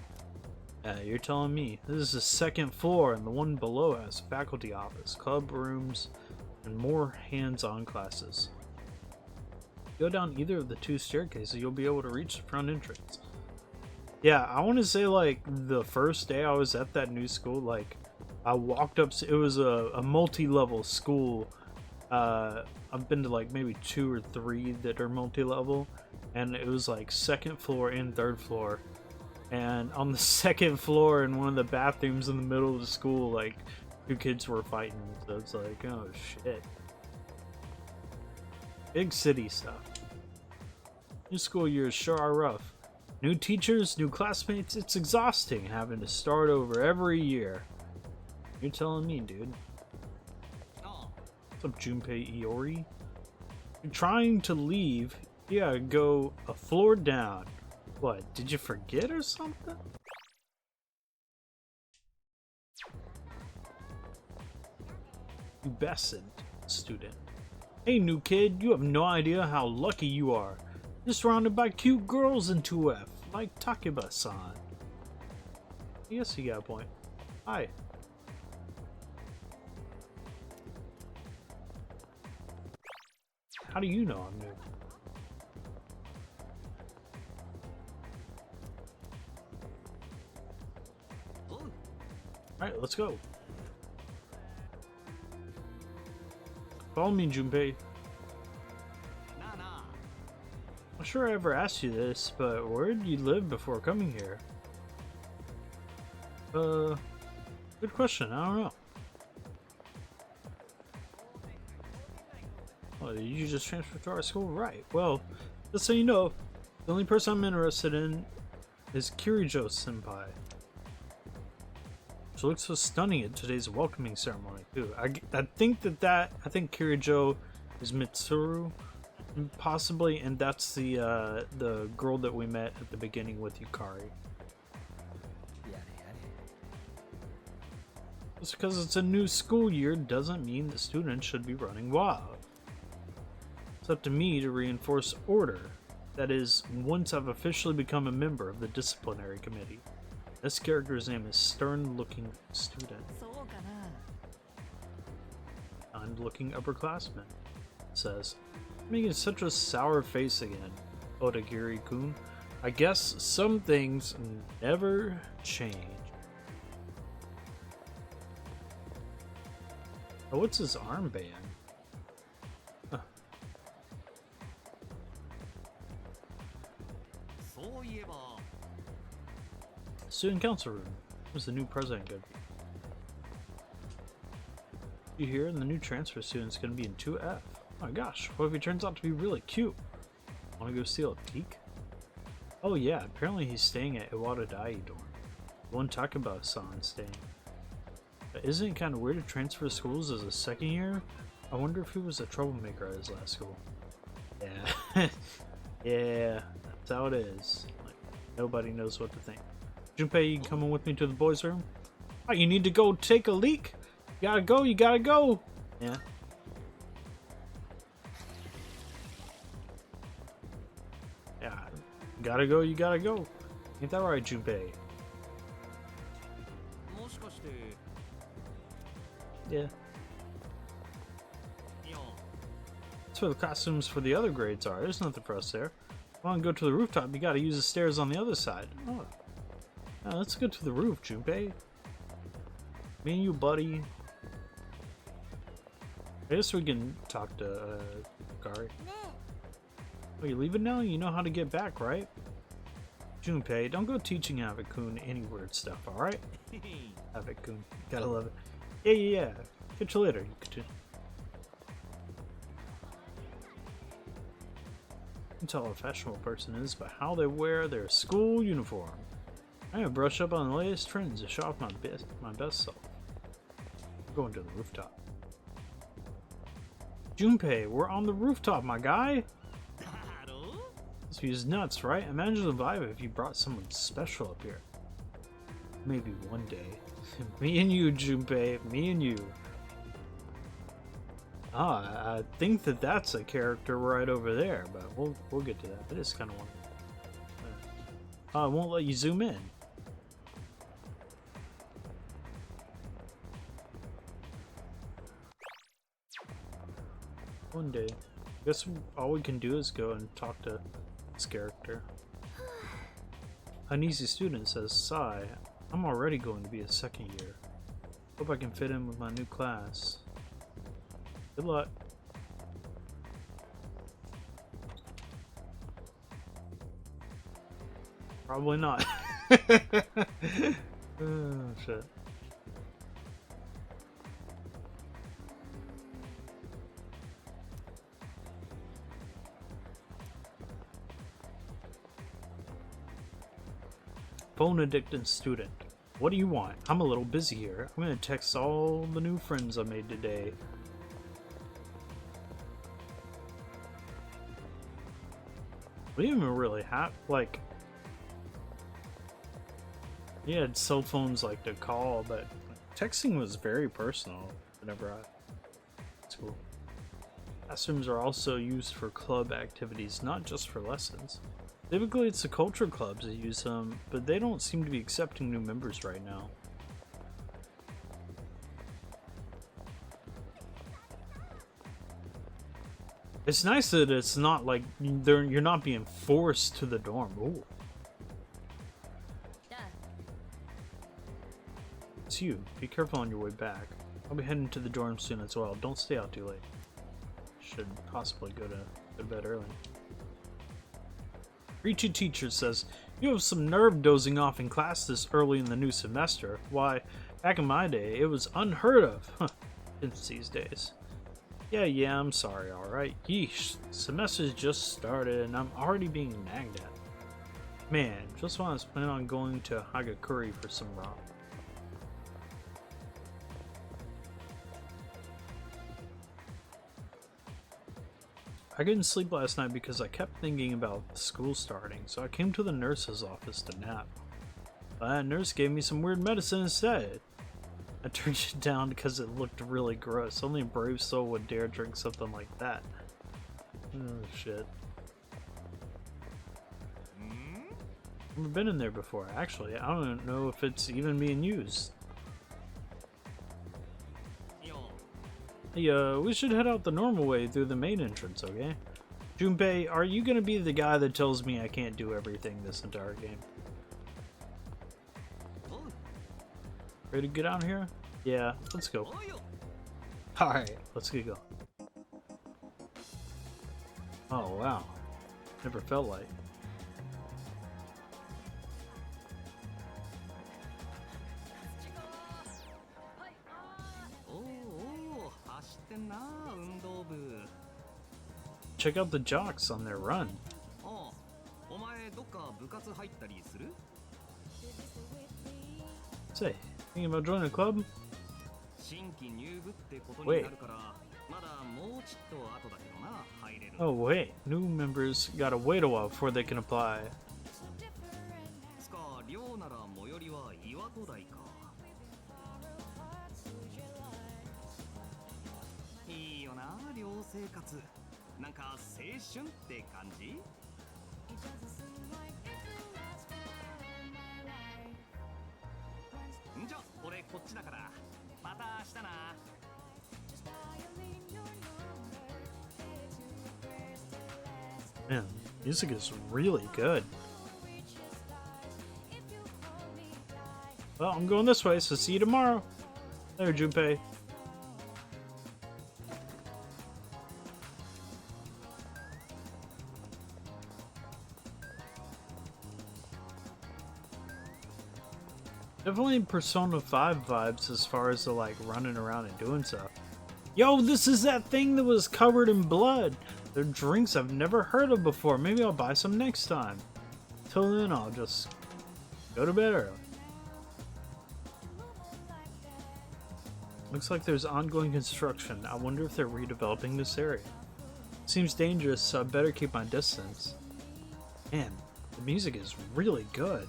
Yeah, you're telling me. This is the second floor, and the one below has faculty office, club rooms, and more hands-on classes. Go down either of the two staircases, you'll be able to reach the front entrance. Yeah, I want to say, like, the first day I was at that new school, like, I walked up, it was a multi-level school. I've been to, like, maybe 2 or 3 that are multi-level, and it was, like, second floor and third floor. And on the second floor, in one of the bathrooms in the middle of the school, like, 2 kids were fighting, so it's like, oh, shit. Big city stuff. New school years sure are rough. New teachers, new classmates, it's exhausting having to start over every year. You're telling me, dude. What's up, Junpei Iori? You're trying to leave, you gotta go a floor down. What, did you forget or something? Pubescent student. Hey, new kid, you have no idea how lucky you are. You're surrounded by cute girls in 2F, like Takeba-san. Yes, you got a point. Hi. How do you know I'm new? Alright, let's go. Follow me, Junpei. I'm sure I ever asked you this, but where did you live before coming here? Good question, I don't know. Oh, did you just transfer to our school? Right, well, just so you know, the only person I'm interested in is Kirijo-senpai. She looks so stunning at today's welcoming ceremony, too. I think I think Kirijo is Mitsuru, possibly, and that's the girl that we met at the beginning with Yukari. Just because it's a new school year doesn't mean the students should be running wild. It's up to me to reinforce order. That is, once I've officially become a member of the disciplinary committee. This character's name is Stern-Looking Student. Kind-looking upperclassman. Says, making such a sour face again, Odagiri-kun. I guess some things never change. Oh, what's his armband? Huh. Student council room. Where's the new president going to be? You hear? The new transfer student's going to be in 2F. Oh my gosh, what if he turns out to be really cute? Want to go steal a peek? Oh yeah, apparently he's staying at Iwata Dai dorm. The one Takeba-san staying. But isn't it kind of weird to transfer schools as a second year? I wonder if he was a troublemaker at his last school. Yeah. Yeah, that's how it is. Like, nobody knows what to think. Junpei, you coming with me to the boys' room? Oh, you need to go take a leak? You gotta go! Yeah. Yeah, you gotta go. Ain't that right, Junpei? Yeah. That's where the costumes for the other grades are. There's nothing for us there. If you want to go to the rooftop, you gotta use the stairs on the other side. Oh. Let's go to the roof, Junpei. Me and you, buddy. I guess we can talk to Gary. Oh, you leaving now? You know how to get back, right? Junpei, don't go teaching Havoc-kun any weird stuff, alright? Havoc-kun, gotta love it. Yeah. Catch you later. You can tell a fashionable person is by how they wear their school uniform. I'm gonna brush up on the latest trends to show off my best self. I'm going to the rooftop. Junpei, we're on the rooftop, my guy! This view's nuts, right? Imagine the vibe if you brought someone special up here. Maybe one day. Me and you, Junpei. Me and you. I think that's a character right over there, but we'll get to that. I just kind of want to... it won't let you zoom in. One day. I guess all we can do is go and talk to this character. An easy student says, Sigh, I'm already going to be a second year. Hope I can fit in with my new class. Good luck. Probably not. Oh, shit. Phone addicted student. What do you want? I'm a little busy here. I'm gonna text all the new friends I made today. We didn't even really have, like... He had cell phones, like, to call, but texting was very personal whenever It's cool. Classrooms are also used for club activities, not just for lessons. Typically, it's the culture clubs that use them, but they don't seem to be accepting new members right now. It's nice that it's not like you're not being forced to the dorm. Ooh. It's you. Be careful on your way back. I'll be heading to the dorm soon as well. Don't stay out too late. Should possibly go to bed early. Preachy teacher says, you have some nerve dozing off in class this early in the new semester. Why, back in my day, it was unheard of. Huh, it's these days. Yeah, I'm sorry, alright. Yeesh, semester's just started and I'm already being nagged at. Man, just when I was planning on going to Hagakure for some ramen. I couldn't sleep last night because I kept thinking about school starting, so I came to the nurse's office to nap. But that nurse gave me some weird medicine instead. I turned it down because it looked really gross. Only a brave soul would dare drink something like that. Oh shit. Never been in there before. Actually, I don't know if it's even being used. Hey, we should head out the normal way through the main entrance, okay? Junpei, are you gonna be the guy that tells me I can't do everything this entire game? Ready to get out here? Yeah, let's go. Alright, let's get going. Oh, wow. Never felt like. Check out the jocks on their run. Say, thinking about joining a club? Wait. Oh wait, new members gotta wait a while before they can apply. Man, music is really good. Well, I'm going this way, so see you tomorrow. There, Junpei. Definitely Persona 5 vibes as far as the like running around and doing stuff. Yo, this is that thing that was covered in blood. They're drinks I've never heard of before. Maybe I'll buy some next time. Till then, I'll just go to bed early. Looks like there's ongoing construction. I wonder if they're redeveloping this area. Seems dangerous, so I better keep my distance. Man, the music is really good.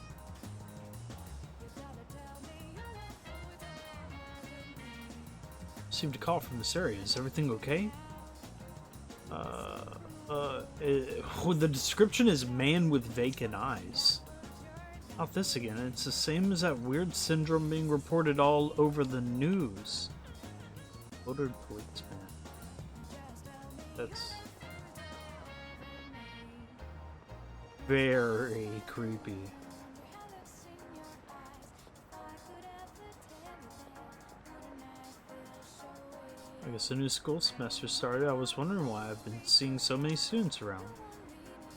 Received a call from this area. Is everything okay? The description is man with vacant eyes. Not this again. It's the same as that weird syndrome being reported all over the news. Voter policeman. That's very creepy. I guess the new school semester started. I was wondering why I've been seeing so many students around.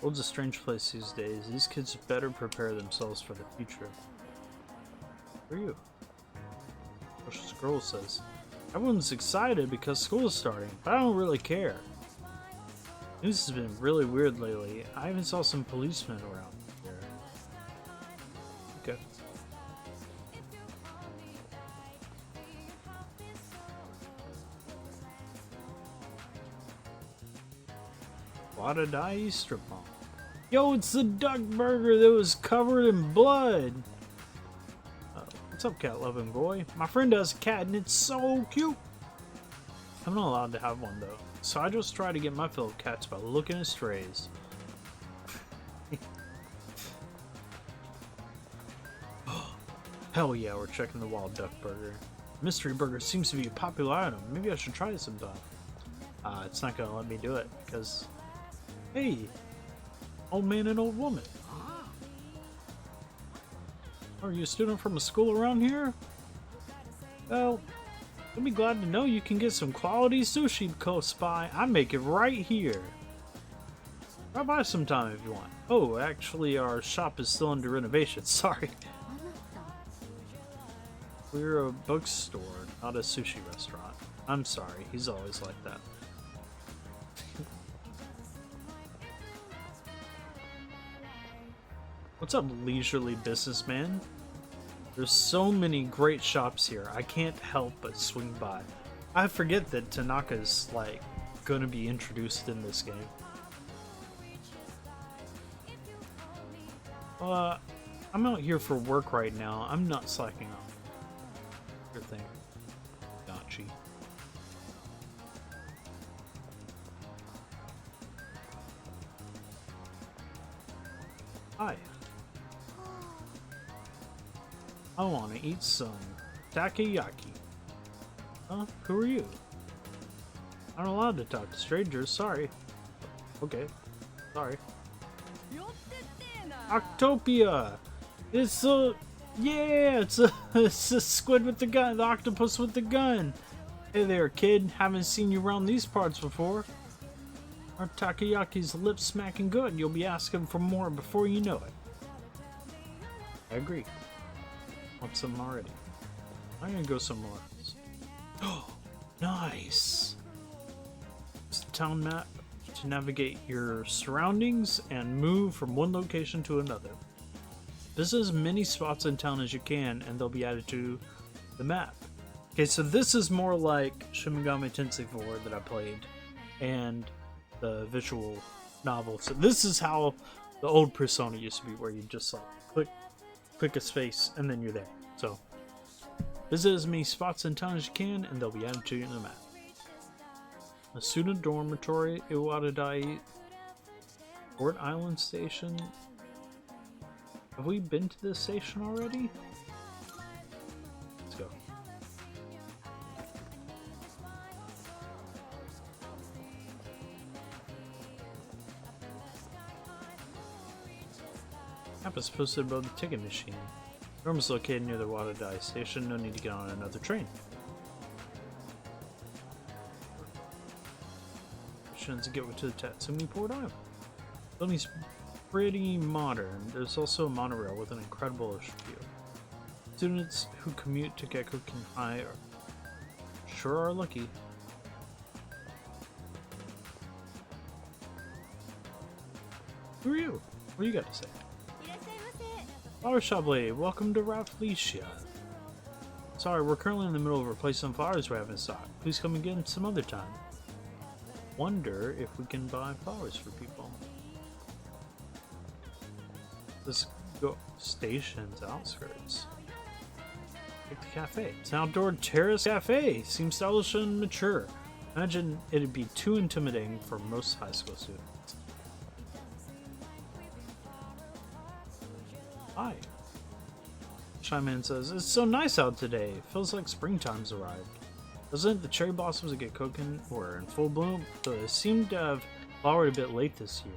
World's a strange place these days. These kids better prepare themselves for the future. Who are you? Social Scroll says, everyone's excited because school is starting, but I don't really care. News has been really weird lately. I even saw some policemen around here. Okay. Wadadai strip mall. Yo, it's the duck burger that was covered in blood. What's up, cat loving boy? My friend has a cat and it's so cute. I'm not allowed to have one though, so I just try to get my fill of cats by looking at strays. Hell yeah, we're checking the wild duck burger. Mystery burger seems to be a popular item. Maybe I should try it sometime. It's not gonna let me do it because, hey, old man and old woman. Are you a student from a school around here? Well, you'll be glad to know you can get some quality sushi close by. I make it right here. Drop by sometime if you want. Oh, actually, our shop is still under renovation. Sorry. We're a bookstore, not a sushi restaurant. I'm sorry. He's always like that. What's up, leisurely businessman? There's so many great shops here. I can't help but swing by. I forget that Tanaka's like gonna be introduced in this game. I'm out here for work right now. I'm not slacking off. Good thing. Gotcha. Hi. I want to eat some takoyaki. Huh? Who are you? I'm not allowed to talk to strangers. Sorry. Okay. Sorry. Octopia! It's a... Yeah! It's a squid with the gun. The octopus with the gun. Hey there, kid. Haven't seen you around these parts before. Our takoyaki's lip-smacking good. You'll be asking for more before you know it. I agree. Want some already. I'm gonna go somewhere else. Oh, nice! It's a town map to navigate your surroundings and move from one location to another. Visit as many spots in town as you can, and they'll be added to the map. Okay, so this is more like Shin Megami Tensei 4 that I played, and the visual novel. So this is how the old Persona used to be, where you just like click a space, and then you're there. So visit as many spots in town as you can, and they'll be added to you in the map. A student dormitory, Iwadadai, Port Island Station. Have we been to this station already? Let's go. Map is posted above the ticket machine. The room is located near the Wadadai station. No need to get on another train. To get to the Tatsumi Port Island. The building's pretty modern. There's also a monorail with an incredible ocean view. Students who commute to Gakukinhai sure are lucky. Who are you? What do you got to say? Flower shop lady, welcome to Rafflesia. Sorry, we're currently in the middle of replacing flowers we have in stock. Please come again some other time. Wonder if we can buy flowers for people. Let's go station's outskirts. Like the cafe. It's an outdoor terrace cafe. Seems stylish and mature. Imagine it'd be too intimidating for most high school students. Hi. Shyman says, it's so nice out today. Feels like springtime's arrived. Doesn't it? The cherry blossoms that get cooking were in full bloom, though they seem to have flowered a bit late this year.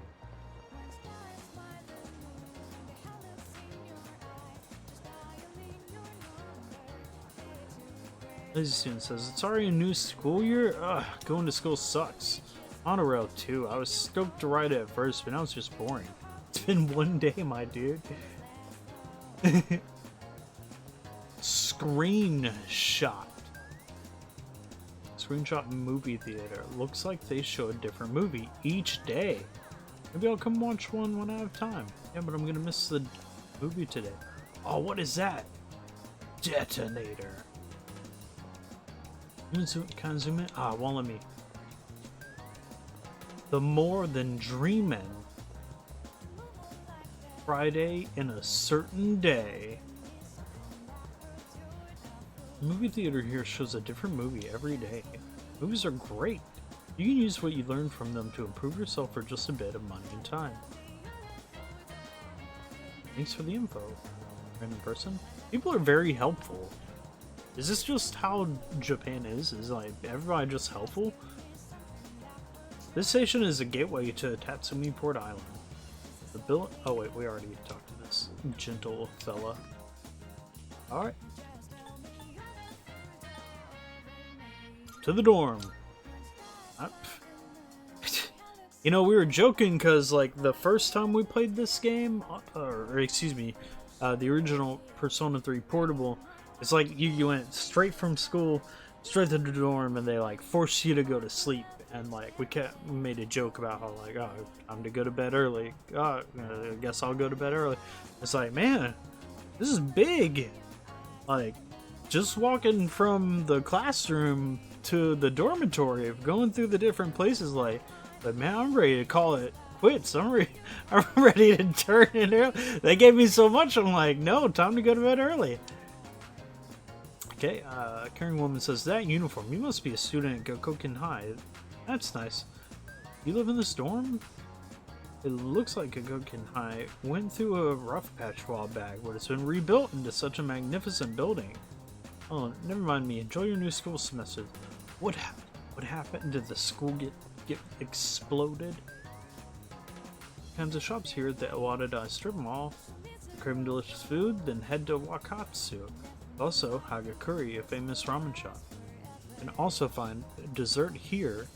Lazy student says, it's already a new school year? Ugh, going to school sucks. Monorail too. I was stoked to ride it at first, but now it's just boring. It's been one day, my dude. Screenshot. Screenshot movie theater. Looks like they show a different movie each day. Maybe I'll come watch one when I have time. Yeah, but I'm gonna miss the movie today. Oh, what is that? Detonator. Can I zoom in? Ah, won't let me. The More Than Dreamin'. Friday in a certain day. The movie theater here shows a different movie every day. Movies are great. You can use what you learn from them to improve yourself for just a bit of money and time. Thanks for the info. Random person. People are very helpful. Is this just how Japan is? Is like everybody just helpful? This station is a gateway to Tatsumi Port Island. The bill. Oh wait, we already talked to this gentle fella. All right. To the dorm. You know, we were joking because, like, the first time we played this game, or excuse me, the original Persona 3 Portable, it's like you went straight from school, straight to the dorm, and they, like, forced you to go to sleep. And, like, we made a joke about how, like, oh, time to go to bed early. Oh, I guess I'll go to bed early. It's like, man, this is big. Like, just walking from the classroom to the dormitory, going through the different places, like, but man, I'm ready to call it quits. I'm ready to turn it early. They gave me so much, I'm like, no, time to go to bed early. Okay, caring woman says, that uniform, you must be a student at Gokoken High. That's nice. You live in this dorm? It looks like Gokoken High went through a rough patch a while back, but it's been rebuilt into such a magnificent building. Oh, never mind me. Enjoy your new school semester. What happened? Did the school get exploded? Kinds of shops here at the Iwata Strip Mall. Craving delicious food? Then head to Wakatsu. Also, Hagakuri, a famous ramen shop. You can also find dessert here,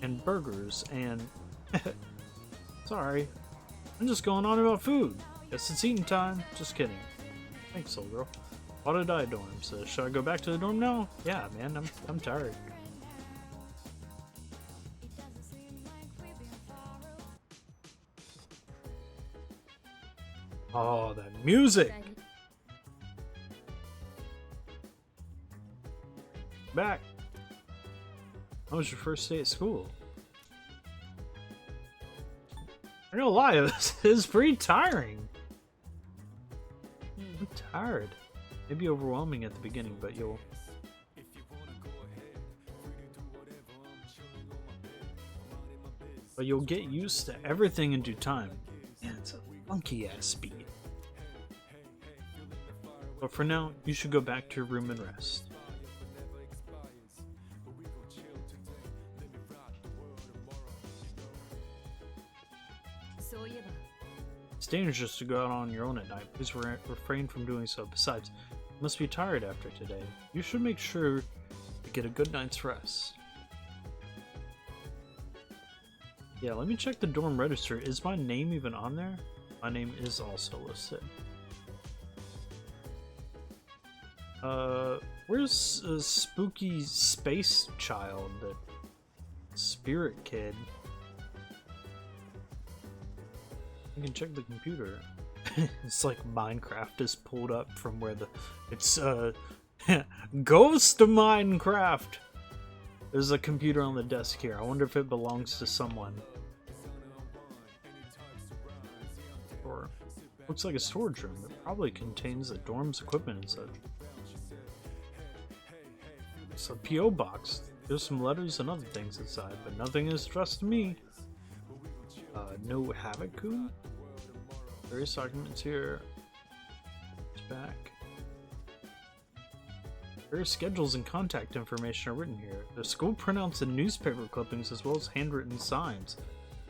and burgers, and... Sorry. I'm just going on about food. Guess it's eating time. Just kidding. Thanks, old girl. Wadadai dorm says, should I go back to the dorm now? Yeah, man, I'm tired. Oh, that music! Back! How was your first day at school? I'm gonna lie, this is pretty tiring. I'm tired. Maybe overwhelming at the beginning, but you'll... But you'll get used to everything in due time. Man, it's a funky ass speed. But for now, you should go back to your room and rest. It's dangerous to go out on your own at night. Please refrain from doing so. Besides, you must be tired after today. You should make sure to get a good night's rest. Yeah, let me check the dorm register. Is my name even on there? My name is also listed. Where's a spooky space child? The spirit kid. You can check the computer. It's like Minecraft is pulled up from where the it's Ghost of Minecraft. There's a computer on the desk here. I wonder if it belongs to someone. Or looks like a storage room. It probably contains the dorm's equipment and such. It's a P.O. box. There's some letters and other things inside, but nothing is addressed to me. No Havoc-kun? Various documents here. It's back. Various schedules and contact information are written here. There's school printouts and newspaper clippings as well as handwritten signs.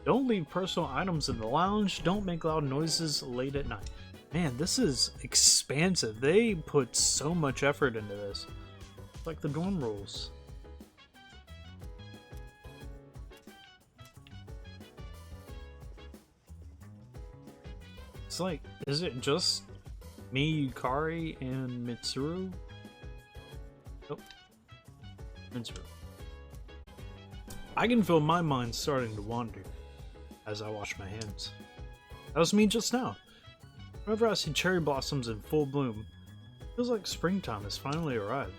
Don't leave personal items in the lounge. Don't make loud noises late at night. Man, this is expansive. They put so much effort into this. It's like the dorm rules. It's like, is it just me, Yukari, and Mitsuru? Nope. Mitsuru. I can feel my mind starting to wander as I wash my hands. That was me just now. Whenever I see cherry blossoms in full bloom, it feels like springtime has finally arrived.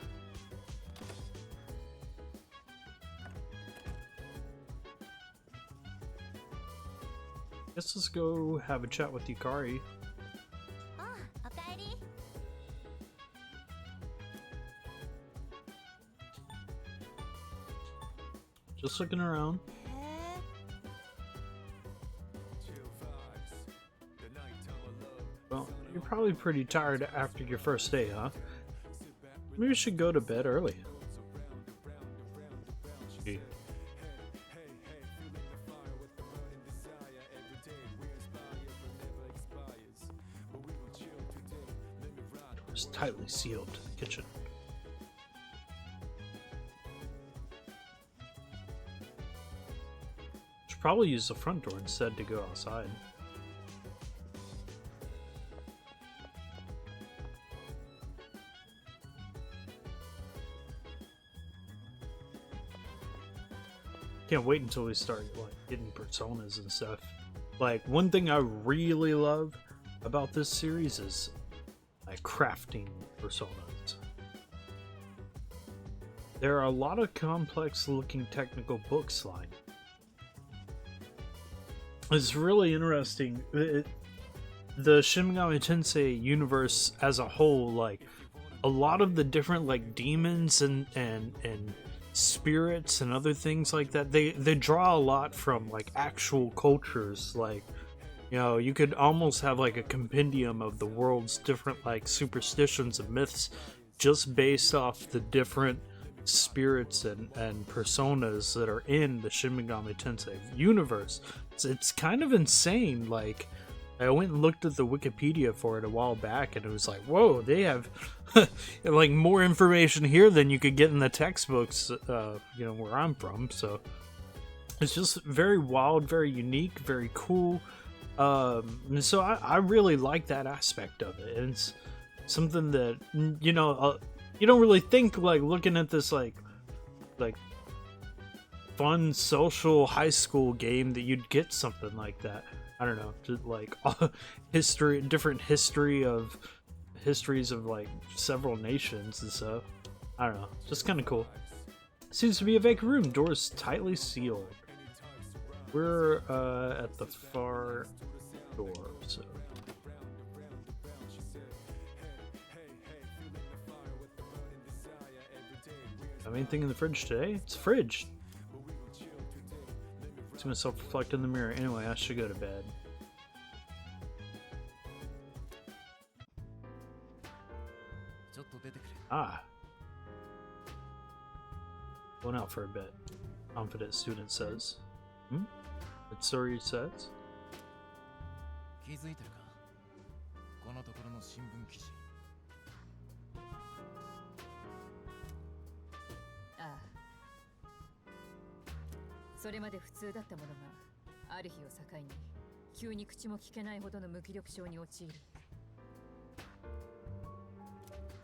Guess let's go have a chat with Yukari. Just looking around. Well, you're probably pretty tired after your first day, huh? Maybe you should go to bed early. Gee. It's tightly sealed to the kitchen. Should probably use the front door instead to go outside. Can't wait until we start like getting personas and stuff. Like one thing I really love about this series is like crafting personas. There are a lot of complex looking technical books like. It's really interesting. The Shin Megami Tensei universe as a whole, like a lot of the different like demons and spirits and other things like that, they draw a lot from like actual cultures. Like, you know, you could almost have like a compendium of the world's different like superstitions and myths just based off the different spirits and personas that are in the Shin Megami Tensei universe. It's kind of insane. Like, I went and looked at the Wikipedia for it a while back, and it was like, whoa, they have like more information here than you could get in the textbooks, you know, where I'm from. So it's just very wild, very unique, very cool. And so I really like that aspect of it. And it's something that, you know, you don't really think, like, looking at this, like fun social high school game that you'd get something like that. I don't know, just like different histories of like several nations and stuff. I don't know, just kind of cool. Seems to be a vacant room, doors tightly sealed. We're at the far door, so. Have anything in the fridge today? It's a fridge. See myself reflect in the mirror. Anyway, I should go to bed. Ah. Going out for a bit. Confident student says. Mitsuri says. 気づいてるかこのところの新聞記事ああそれまで普通だったものがある日を境に急に口も聞けないほどの無気力症に陥る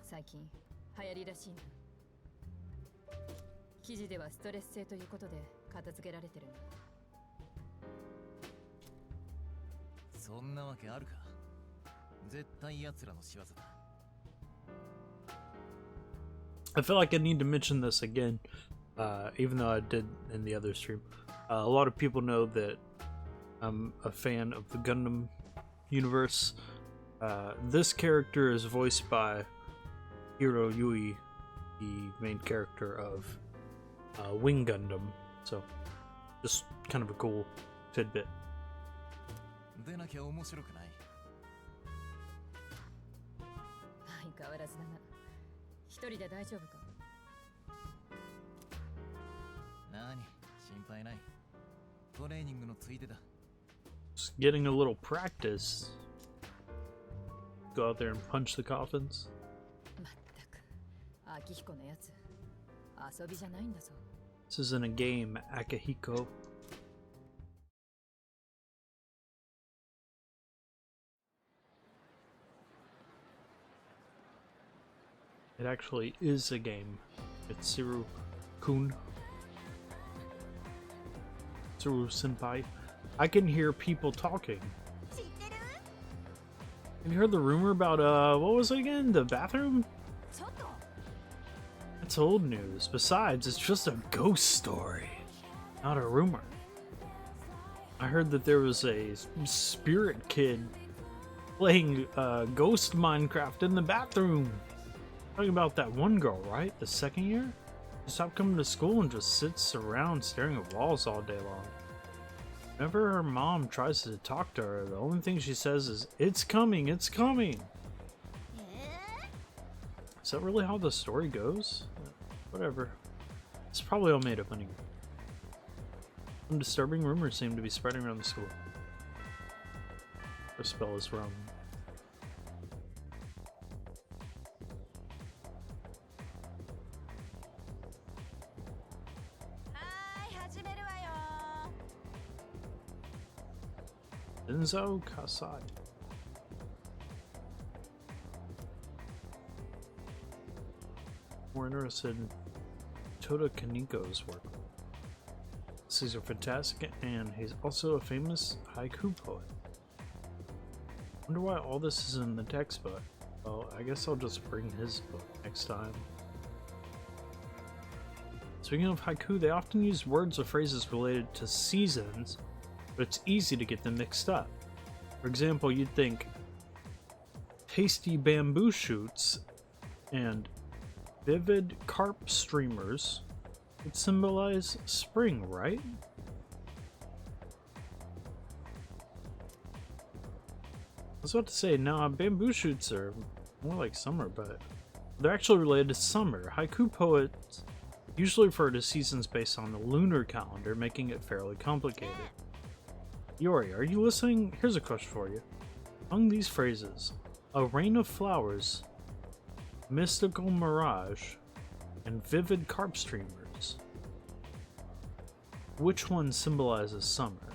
最近流行りらしいな記事ではストレス性ということで片付けられてるなそんなわけあるか。絶対奴らの仕業だ。 I feel like I need to mention this again, even though I did in the other stream. A lot of people know that I'm a fan of the Gundam universe. This character is voiced by Hiro Yui, the main character of Wing Gundam. So, just kind of a cool tidbit. でなきゃ面白くない。相変わらずだな。一人で大丈夫か。なに、心配ない。トレーニングのついでだ。 Just getting a little practice. Go out there and punch the coffins. まったく、秋彦のやつ、遊びじゃないんだぞ。 This isn't a game, Akihiko. It actually is a game. It's Tsuru-kun. Tsuru-senpai. I can hear people talking. Have you heard the rumor about, what was it again? The bathroom? That's old news. Besides, it's just a ghost story, not a rumor. I heard that there was a spirit kid playing ghost Minecraft in the bathroom. Talking about that one girl, right? The second year? She stopped coming to school and just sits around staring at walls all day long. Whenever her mom tries to talk to her, the only thing she says is, "It's coming, it's coming." Is that really how the story goes? Whatever. It's probably all made up anyway. Some disturbing rumors seem to be spreading around the school. Her spell is wrong. Enzo Kasai. More interested in Toda Kaniko's work. These are fantastic, and he's also a famous haiku poet. Wonder why all this is in the textbook. Well, I guess I'll just bring his book next time. Speaking of haiku, they often use words or phrases related to seasons, but it's easy to get them mixed up. For example, you'd think tasty bamboo shoots and vivid carp streamers would symbolize spring, right? I was about to say, no, bamboo shoots are more like summer, but they're actually related to summer. Haiku poets usually refer to seasons based on the lunar calendar, making it fairly complicated. Yori, are you listening? Here's a question for you. Among these phrases, a rain of flowers, mystical mirage, and vivid carp streamers, which one symbolizes summer?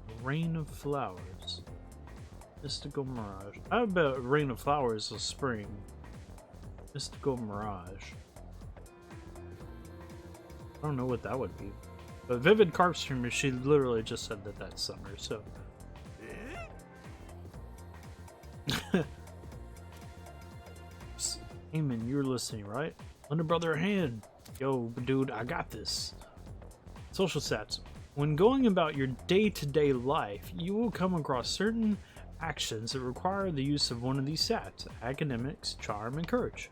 A rain of flowers, mystical mirage. I bet rain of flowers is spring. Mystical mirage. I don't know what that would be. But vivid carp streamers, she literally just said that that's summer, so. Eamon, you're listening, right? Lend a brother a hand. Yo, dude, I got this. Social stats. When going about your day-to-day life, you will come across certain actions that require the use of one of these stats: academics, charm, and courage.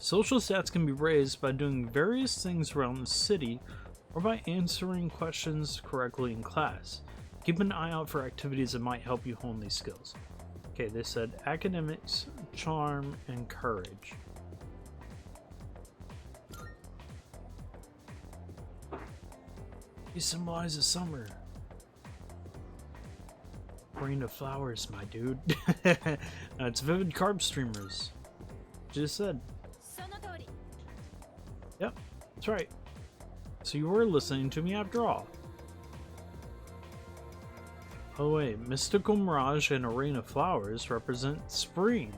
Social stats can be raised by doing various things around the city or by answering questions correctly in class. Keep an eye out for activities that might help you hone these skills. Okay, they said academics, charm, and courage. He symbolizes summer. Rain of flowers, my dude. It's vivid carp streamers. Just said. Yep, that's right. So you were listening to me after all. Oh wait, mystical mirage and a rain of flowers represent spring.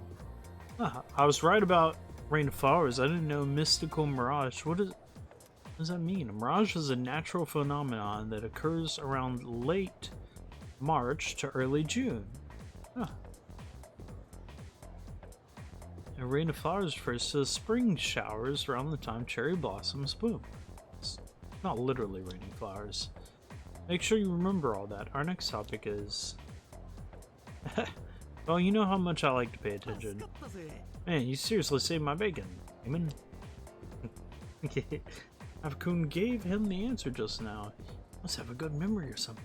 I was right about rain of flowers. I didn't know mystical mirage. What does that mean? A mirage is a natural phenomenon that occurs around late March to early June. Huh. A rain of flowers refers to the spring showers around the time cherry blossoms bloom. It's not literally raining flowers. Make sure you remember all that. Our next topic is... Well, you know how much I like to pay attention. Man, you seriously saved my bacon, Eamon. Avakun gave him the answer just now. Must have a good memory or something.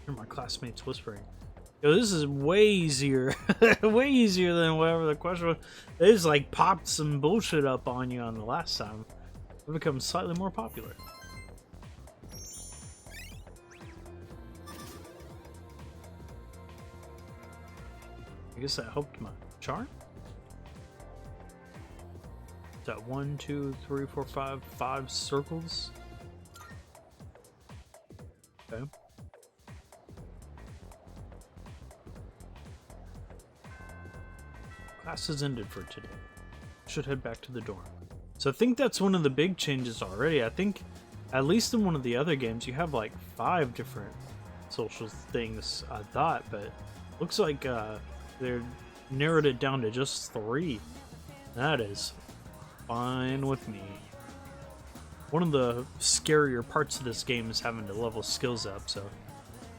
Hear my classmates whispering. Yo, this is way easier. Way easier than whatever the question was. They just like popped some bullshit up on you on the last time. It becomes slightly more popular. I guess that helped my charm. Is that 1, 2, 3, 4, 5 circles? Okay. Class has ended for today. Should head back to the dorm. So I think that's one of the big changes already. I think, at least in one of the other games, you have like 5 different social things, I thought, but looks like they're narrowed it down to just 3. That is fine with me. One of the scarier parts of this game is having to level skills up, so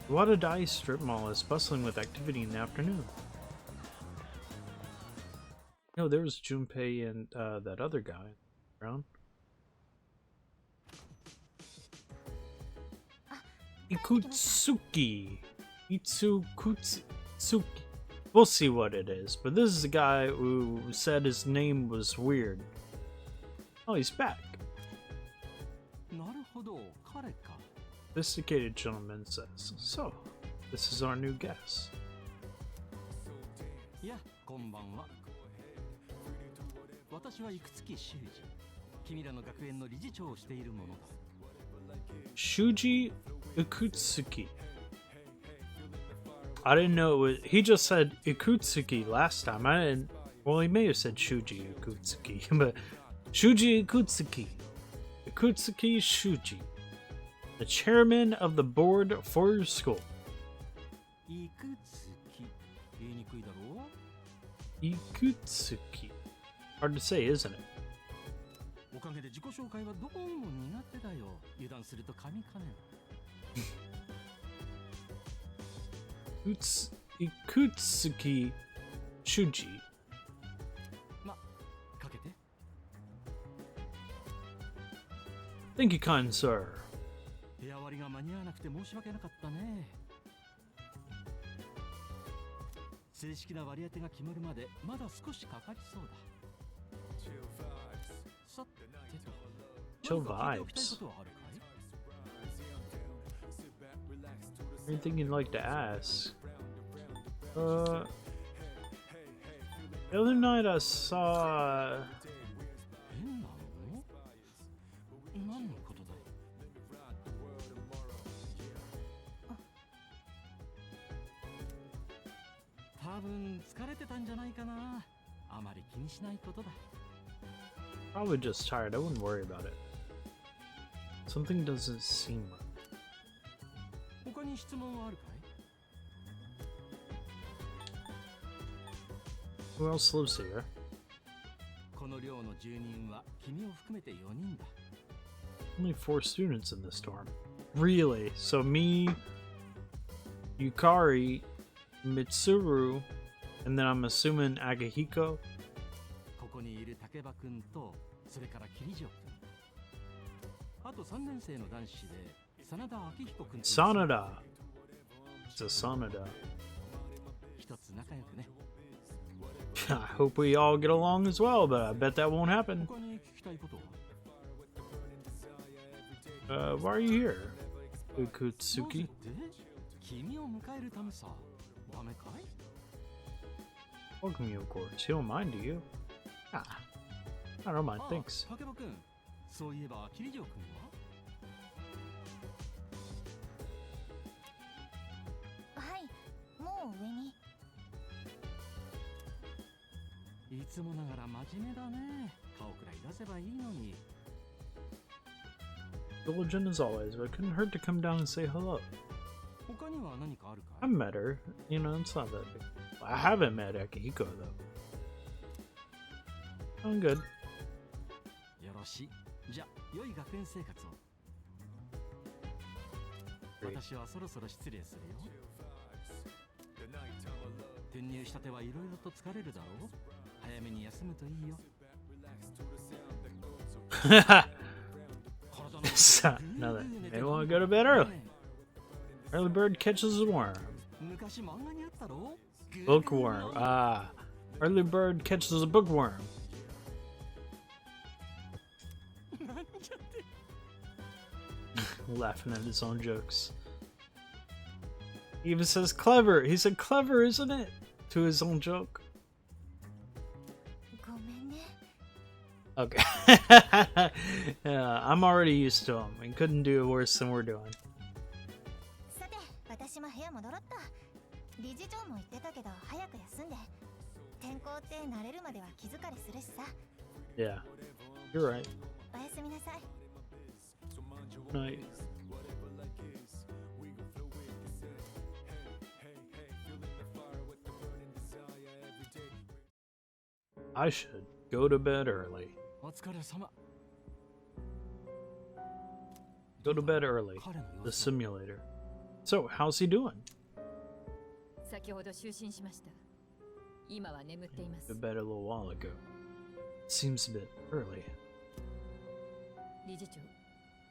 the Wadadai strip mall is bustling with activity in the afternoon. No, there was Junpei and that other guy around. Ikutsuki. Itsukutsuki. We'll see what it is, but this is a guy who said his name was weird. Oh, he's back. Sophisticated gentleman says, so, this is our new guest. Yeah, こんばんは。私は生月修二。君らの学園の理事長をしているものだ。Shuji Ikutsuki. I didn't know it was. He just said Ikutsuki last time. I didn't. Well, he may have said Shuji Ikutsuki, but Shuji Ikutsuki. Ikutsuki Shuji. The chairman of the board for your school. いくつき言いにくいだろう Ikutsuki. Hard to say, isn't it? おかげで自己紹介はどうも苦手だよ。油断すると噛みかねん。Ikutsuki Shuji. ま、かけて。Thank you, kind sir. 部屋割りが間に合わなくて申し訳なかったね。正式な割り当てが決まるまでまだ少しかかりそうだ。さてと、 Chill 何か聞いておきたい vibes. ことはあるかい Anything you'd like to ask? The other night I saw. 変なの何のことだい多分疲れてたんじゃないかな。あまり気にしないことだ。 Probably just tired. I wouldn't worry about it. Something doesn't seem right. 他に質問はあるかい Who else lives here? この寮の住人は君を含めて4人だ。 Only 4 students in this dorm. Really? So me, Yukari, Mitsuru, and then I'm assuming Agahiko? ここにいる竹場くんと、それから桐城くん。あと3年生の男子で、真田明彦くんと。Sanada. It's a Sanada. 一つ仲良くね。 I hope we all get along as well, but I bet that won't happen. 他に聞きたいことは Why are you here? なぜ Ikutsuki? って君を迎えるためさ。ダメかい Welcome you, of course. You don't mind, do you? Ah, I don't mind, ああ thanks. 竹場くん。そういえば桐城くんははい、もう上に。いつもながら真面目だね。顔くらい出せばいいのに。 Diligent as always, but it couldn't hurt to come down and say hello. 他には何かあるかい？ I met her. You know, it's not that big. I haven't met Akihiko though. I'm good. よろしい。じゃあ良い学園生活を。 Great. 私はそろそろ失礼するよ。転入したてはいろいろと疲れるだろう。早めに休むといいよ。So, now that maybe want to go to bed early. Early bird catches a worm. 昔漫画にあったろ。 Bookworm. Ah. Early bird catches a bookworm. なんちゃって。 Laughing at his own jokes. He even says clever. He said clever, isn't it? To his own joke. ごめんね。 Okay. Yeah, I'm already used to him. We couldn't do worse than we're doing. さて、私も部屋戻った。理事長も言ってたけど、早く休んで。転校って慣れるまでは気疲れするしさ。 Yeah. You're right. おやすみなさい。 Night. I should go to bed early. お疲れ様。 Go to bed early. The simulator. So, how's he doing? 先ほど就寝しました。今は眠っていま To す。 bed a little while ago. Seems a bit early. 理事長、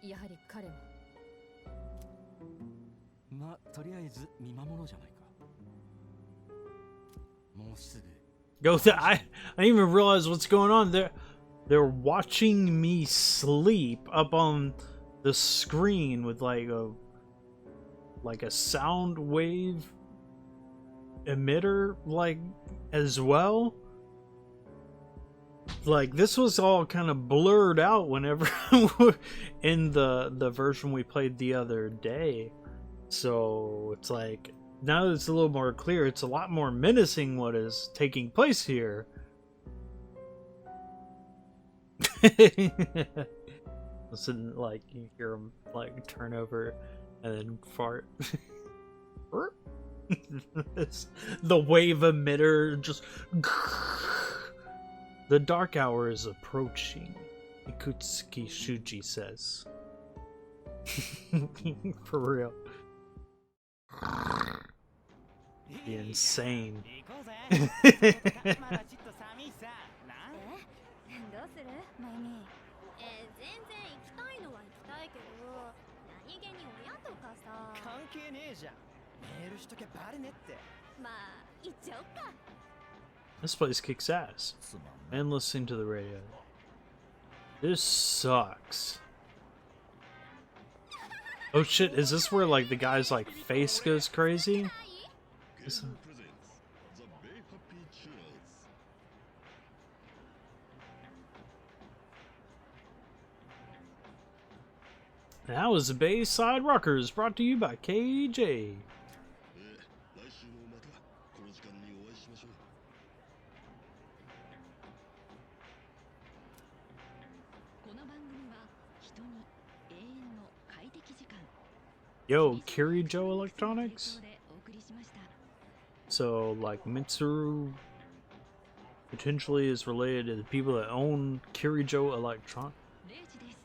やはり彼は。まあ、とりあえず見守ろうじゃないか。もうすぐ。 Go I didn't even realize what's going on. They're watching me sleep up on the screen with like a sound wave emitter like as well. Like this was all kind of blurred out whenever in the version we played the other day. So it's like now that it's a little more clear, it's a lot more menacing what is taking place here. Listen, like you hear him like turn over and then fart. The wave emitter just. The dark hour is approaching, Ikutsuki Shuji says. For real. Be insane. どうするマユミ？全然行きたいのは行きたいけど、何気に親とかさ。関係ねえじゃん。メールしときゃバレねって。まあ、行っちゃおっか。 This place kicks ass. And listening to the radio. This sucks. Oh shit, is this where like the guy's like face goes crazy? Is- That was the Bayside Rockers, brought to you by KJ. 来週もまたこの時間にお会いしましょう。 この番組は人に永遠の快適時間。 Yo, Kirijo Electronics? でお送りしました。 So, like, Mitsuru potentially is related to the people that own Kirijo Electronics. 0時です。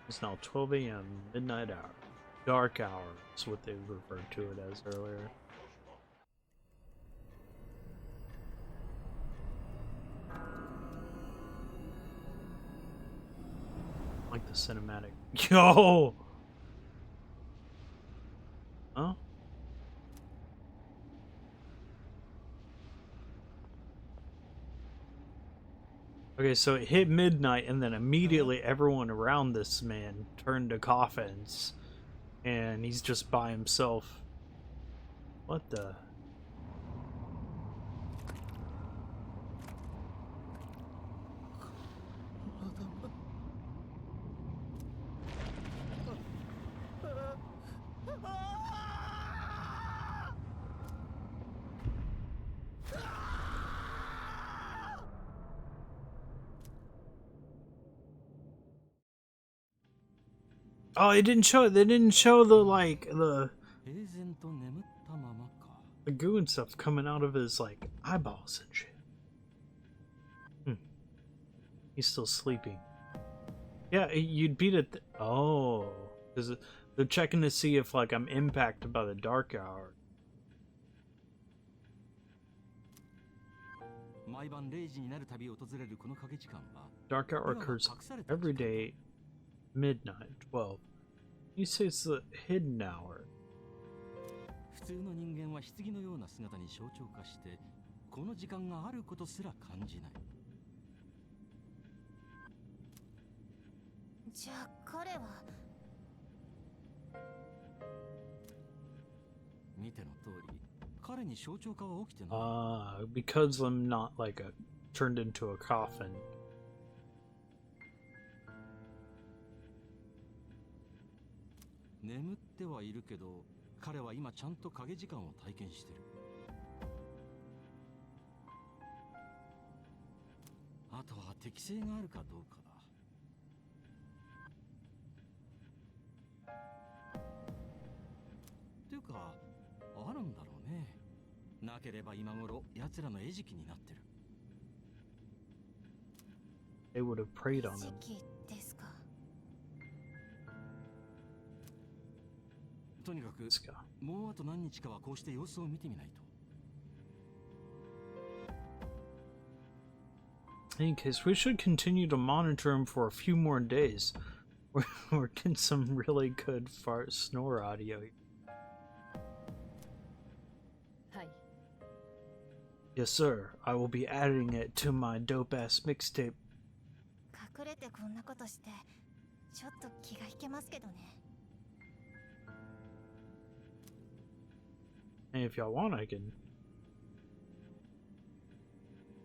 It's now 12 a.m., midnight hour. Dark hour is what they referred to it as earlier. Like the cinematic. Yo! Huh? Okay, so it hit midnight, and then immediately everyone around this man turned to coffins, and he's just by himself. What the? Oh, they didn't show it. They didn't show the like the 然と眠ったままか。 The goo and stuff coming out of his like eyeballs and shit. He's still sleeping. Yeah, you'd beat it. Oh, because they're checking to see if like I'm impacted by the dark hour. 毎晩0時になるたび訪れるこの影時間は Dark hour occurs every day, midnight, 12. You say it's the hidden hour. 普通の人間は棺のような姿に象徴化してこの時間があることすら感じない。じゃあ彼は見ての通り彼に象徴化は起きてない。Because I'm not like a turned into a coffin. 眠ってはいるけど彼は今ちゃんと影時間を体験してる。あとは適性があるかどうかだ。っていうかあるんだろうね。なければ今頃奴らの餌食になってる。 They would have preyed on him. 時期ですか。とにかくもうあと何日かはこうして様子を見てみないと。 In any case, we should continue to monitor him for a few more days. We're getting some really good fart snore audio. はい。 Yes, sir. I will be adding it to my dope-ass mixtape. 隠れてこんなことしてちょっと気が引けますけどね。 And if y'all want, I can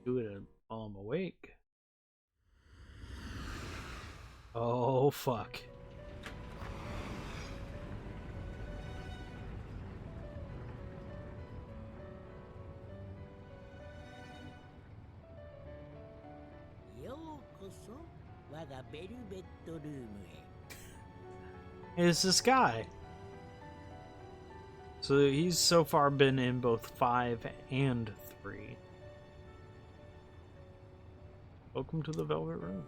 do it while I'm awake. Oh, fuck. ようこそ我がベルベットルームへ。 It's this guy. So he's so far been in both 5 and 3. Welcome to the Velvet Room.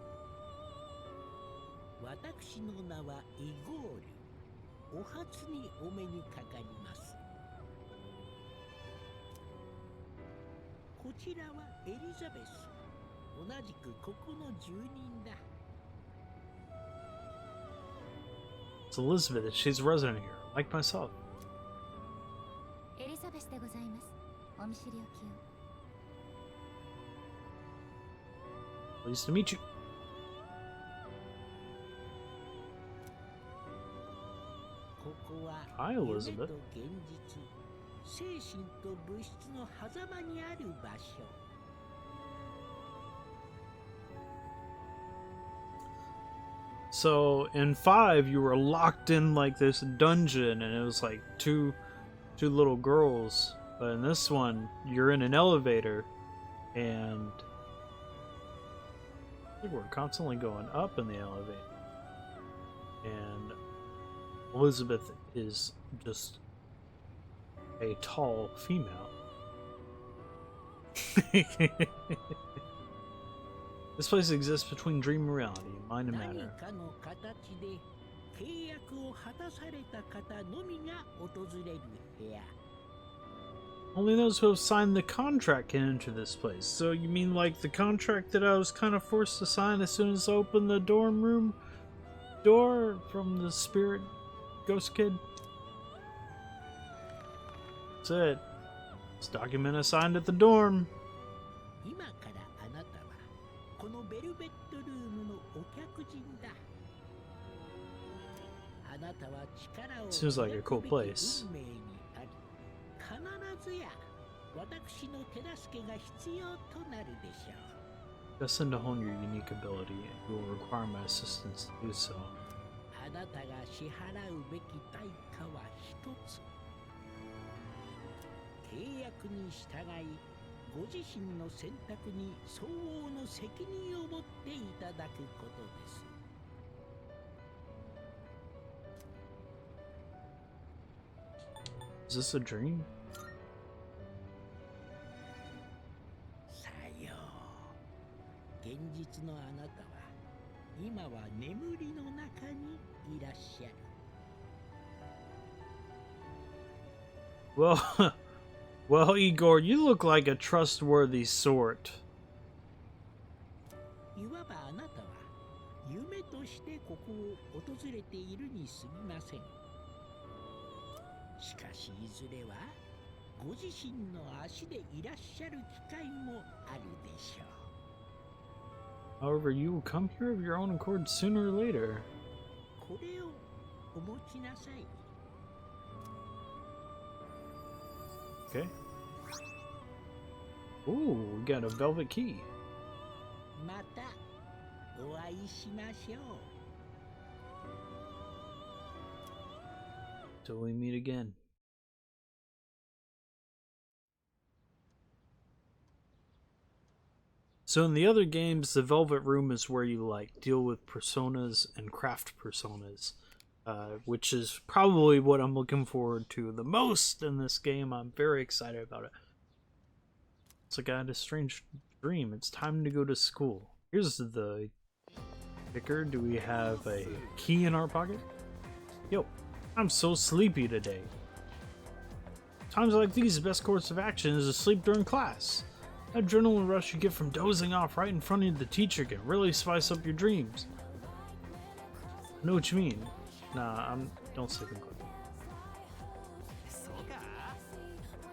私の名はイゴール。お初にお目にかかります。こちらはエリザベス。同じくここの住人だ。 It's Elizabeth. She's a resident here, like myself. エリザベスでございます。お見知りおきを。 Pleased to meet you. ここは Hi, 夢 Elizabeth. と現実、精神と物質の狭間にある場所。 So in 5, you were locked in like this dungeon, and it was like two little girls. But in this one, you're in an elevator, and I think we're constantly going up in the elevator. And Elizabeth is just a tall female. This place exists between dream and reality, mind and 何 matter. かの形で契約を果たされた方のみが訪れる部屋。 Only those who have signed the contract can enter this place. So you mean like the contract that I was kind of forced to sign as soon as I opened the dorm room door from the spirit ghost kid? That's it. This document I signed at the dorm. 今からあなたはこのベルベットルームのお客人だ。あなたは力を Seems like a cool 運 place. 命にあり、必ずや私の手助けが必要となるでしょう。 Destined to hone your unique ability, and you will require my assistance to do so. あなたが支払うべき対価は一つ。契約に従い、ご自身の選択に相応の責任を持っていただくことです。 What Is this a dream? さよう。現実のあなたは今は眠りの中にいらっしゃる。 Well, well, Igor, you look like a trustworthy sort. いわばあなたは夢としてここを訪れているに過ぎません。しかしいずれはご自身の足でいらっしゃる機会もあるでしょう。 However, you will come here of your own accord sooner or later. これをお持ちなさい。 Okay. Ooh, we got a velvet key. またお会いしましょう。 Till we meet again. So in the other games, the Velvet Room is where you like deal with personas and craft personas, which is probably what I'm looking forward to the most in this game. I'm very excited about it. It's like I had a strange dream. It's time to go to school. Here's the kicker. Do we have a key in our pocket? Yo, I'm so sleepy today. Times like these, the best course of action is to sleep during class. That adrenaline rush you get from dozing off right in front of the teacher can really spice up your dreams. I know what you mean. Nah, don't sleep in class.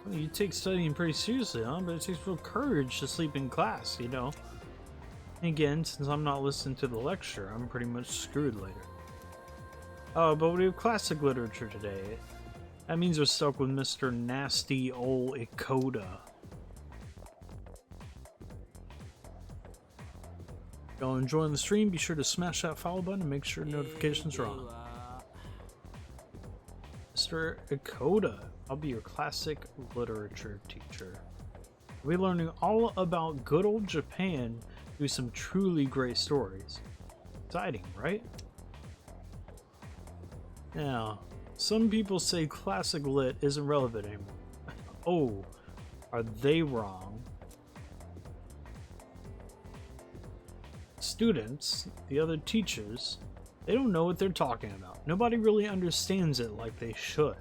Well, you take studying pretty seriously, huh? But it takes real courage to sleep in class, you know? And again, since I'm not listening to the lecture, I'm pretty much screwed later. Oh, but we have classic literature today. That means we're stuck with Mr. Nasty Ol Ikoda. If y'all enjoying the stream, be sure to smash that follow button and make sure notifications are on. Mr. Ikoda, I'll be your classic literature teacher. We'll be learning all about good old Japan through some truly great stories. Exciting, right? Now, some people say classic lit isn't relevant anymore. Oh, are they wrong? Students, the other teachers, they don't know what they're talking about. Nobody really understands it like they should.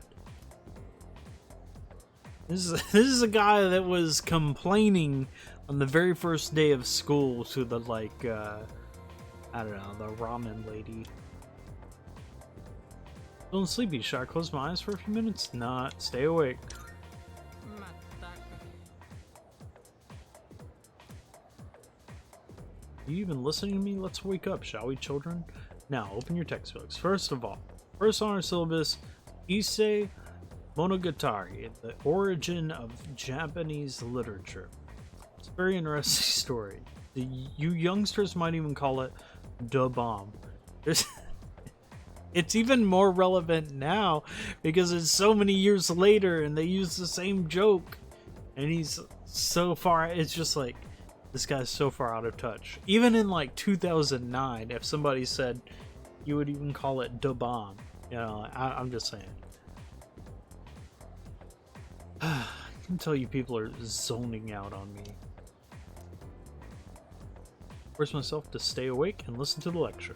This is a guy that was complaining on the very first day of school to the, like, I don't know, the ramen lady. Feeling sleepy. Should I close my eyes for a few minutes? Nah, stay awake. Are you even listening to me? Let's wake up, shall we, children? Now, open your textbooks. First of all, first on our syllabus, Issei Monogatari, the origin of Japanese literature. It's a very interesting story. You youngsters might even call it da bomb. It's even more relevant now because it's so many years later and they use the same joke. And he's so far, it's just like, this guy's so far out of touch. Even in like 2009, if somebody said, you would even call it da bomb. You know, I'm just saying. I can tell you people are zoning out on me. Force myself to stay awake and listen to the lecture.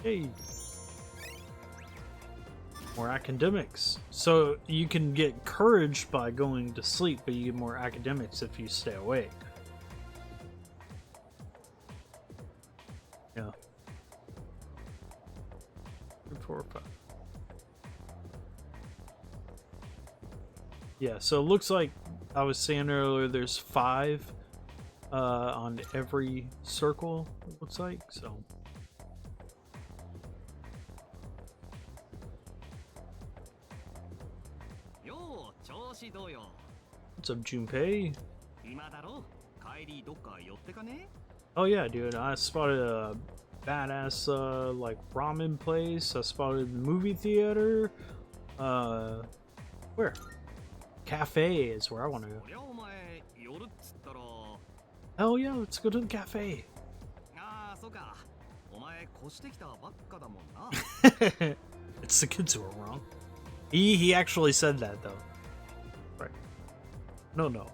Hey. More academics. So you can get courage by going to sleep, but you get more academics if you stay awake. Yeah. 3, 4, 5. Yeah, so it looks like I was saying earlier, there's 5 on every circle, it looks like, so. What's up, Junpei? Oh yeah, dude, I spotted a badass like ramen place. I spotted the movie theater. Where? Cafe is where I want to go. Hell yeah, let's go to the cafe. It's the kids who are wrong. He actually said that though. Right. No.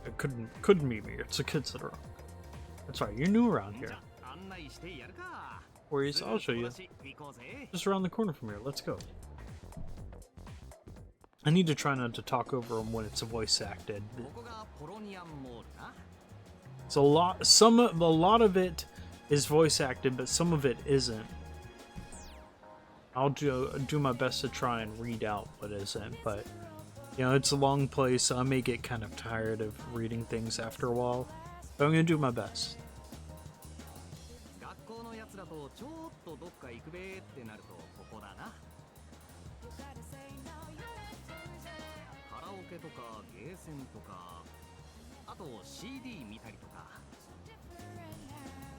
It couldn't be me. It's the kids that are wrong. That's right. You're new around here. Where is? I'll show you. Just around the corner from here. Let's go. I need to try not to talk over him when it's voice acted. It's a lot. A lot of it is voice acted, but some of it isn't. I'll do my best to try and read out what isn't, but you know, it's a long play, so I may get kind of tired of reading things after a while. But I'm gonna do my best.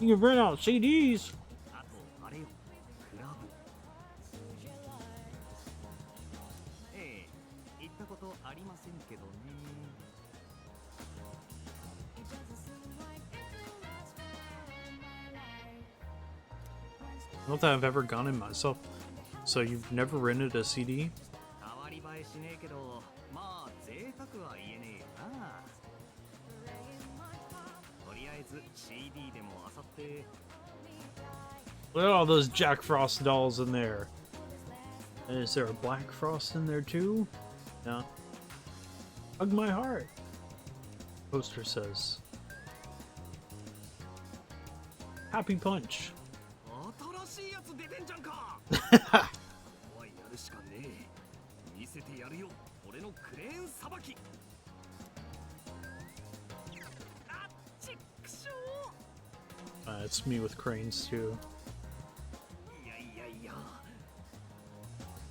You can rent out CDs. I don't think I've ever gone in myself. So you've never rented a CD? Look at all those Jack Frost dolls in there. And is there a Black Frost in there too? No. Hug my heart. Poster says. Happy Punch. It's me with cranes too.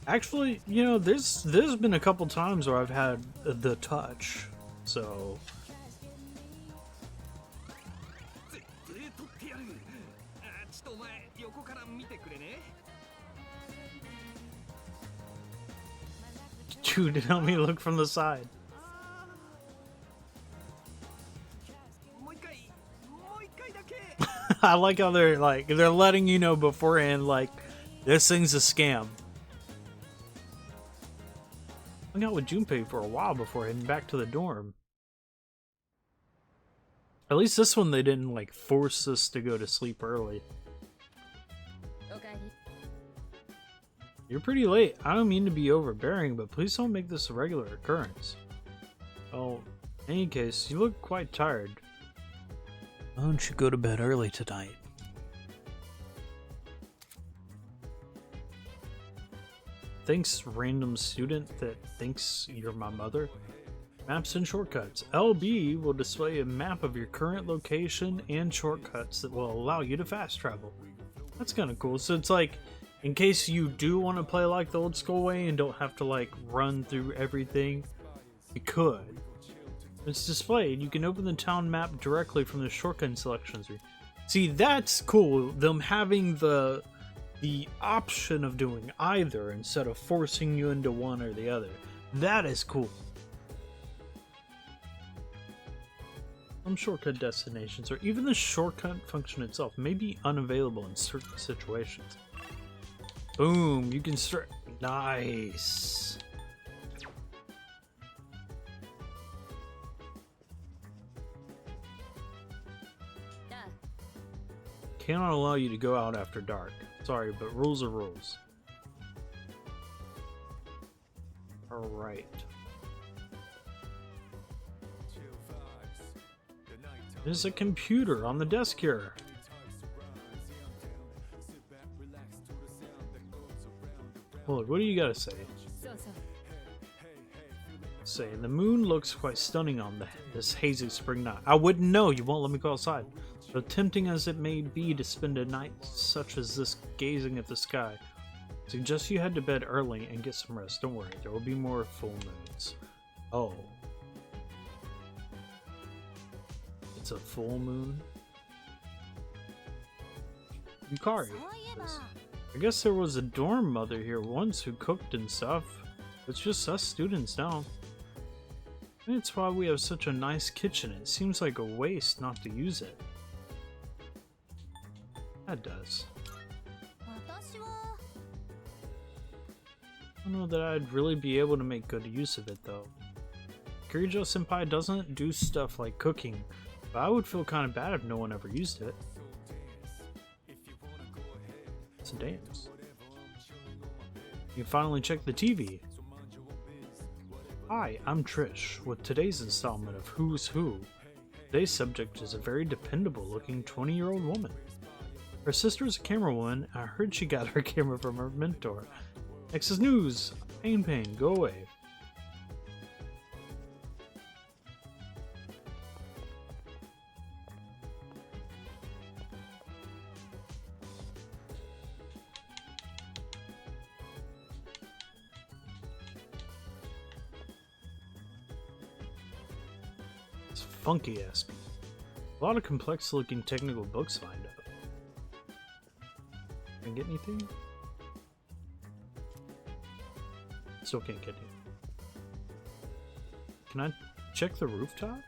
Actually, you know, there's been a couple times where I've had the touch, so. Dude, help me look from the side. I like how they're letting you know beforehand, like, this thing's a scam. I hung out with Junpei for a while before heading back to the dorm. At least this one they didn't like force us to go to sleep early. You're pretty late. I don't mean to be overbearing, but please don't make this a regular occurrence. Well, in any case, you look quite tired. Why don't you go to bed early tonight? Thanks, random student that thinks you're my mother. Maps and shortcuts. LB will display a map of your current location and shortcuts that will allow you to fast travel. That's kind of cool. So it's like, in case you do want to play like the old school way and don't have to like run through everything, you could. It's displayed. You can open the town map directly from the shortcut selections. See, that's cool. Them having the option of doing either instead of forcing you into one or the other. That is cool. Some shortcut destinations or even the shortcut function itself may be unavailable in certain situations. Boom, you can start. Nice. Cannot allow you to go out after dark. Sorry, but rules are rules. Alright. There's a computer on the desk here. Look, what do you gotta say? The moon looks quite stunning on this hazy spring night. I wouldn't know, you won't let me go outside. So tempting as it may be to spend a night such as this gazing at the sky, suggest you head to bed early and get some rest. Don't worry, there will be more full moons. Oh. It's a full moon? Yukari. I guess there was a dorm mother here once who cooked and stuff. It's just us students now. And it's why we have such a nice kitchen. It seems like a waste not to use it. That does. I don't know that I'd really be able to make good use of it though. Kirijo Senpai doesn't do stuff like cooking, but I would feel kind of bad if no one ever used it. It's a dance. You can finally check the TV. Hi, I'm Trish, with today's installment of Who's Who. Today's subject is a very dependable looking 20-year-old woman. Her sister is a camerawoman. I heard she got her camera from her mentor. Next is news. Pain, go away. It's funky ass. A lot of complex looking technical books lined up. Can I get anything? Still can't get anything. Can I check the rooftop?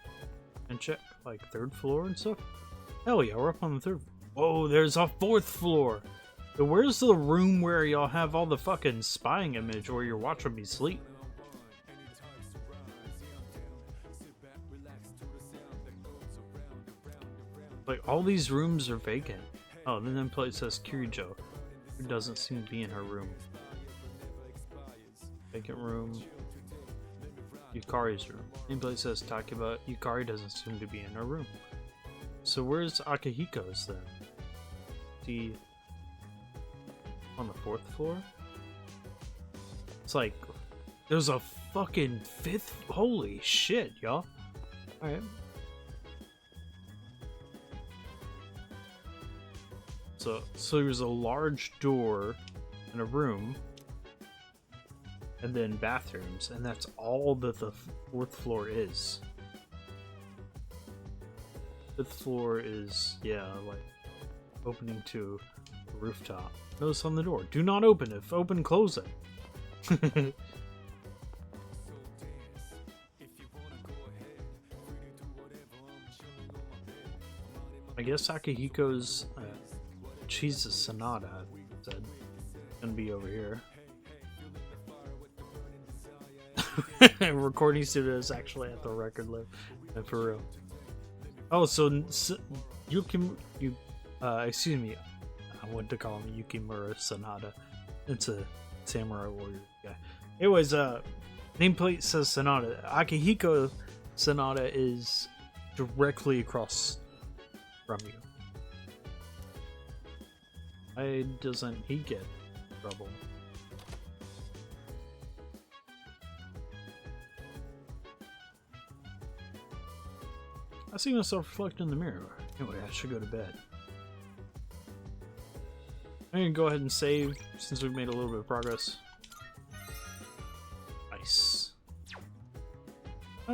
And check like 3rd floor and stuff? Hell yeah, we're up on the 3rd. Whoa, there's a 4th floor! So where's the room where y'all have all the fucking spying image where you're watching me sleep? Like, all these rooms are vacant. Oh, then that place says Kirijo, who doesn't seem to be in her room. Vacant room. Yukari's room. Same place says Takiba. Yukari doesn't seem to be in her room. So where's Akihiko's then? The on the 4th floor? It's like there's a fucking 5th. Holy shit, y'all. Alright. So there's a large door in a room, and then bathrooms, and that's all that the 4th floor is. 5th floor is, yeah, like opening to a rooftop. Notice on the door, do not open. If open, close it. I guess Akihiko's Jesus Sonata said gonna be over here. Recording studio is actually at the record label, for real. Oh, so excuse me, I wanted to call him Yukimura Sonata. It's a samurai warrior guy. Anyways, nameplate says Sonata. Akihiko Sonata is directly across from you. Why doesn't he get in trouble? I see myself reflect in the mirror. Anyway, I should go to bed. I'm gonna go ahead and save since we've made a little bit of progress. Nice.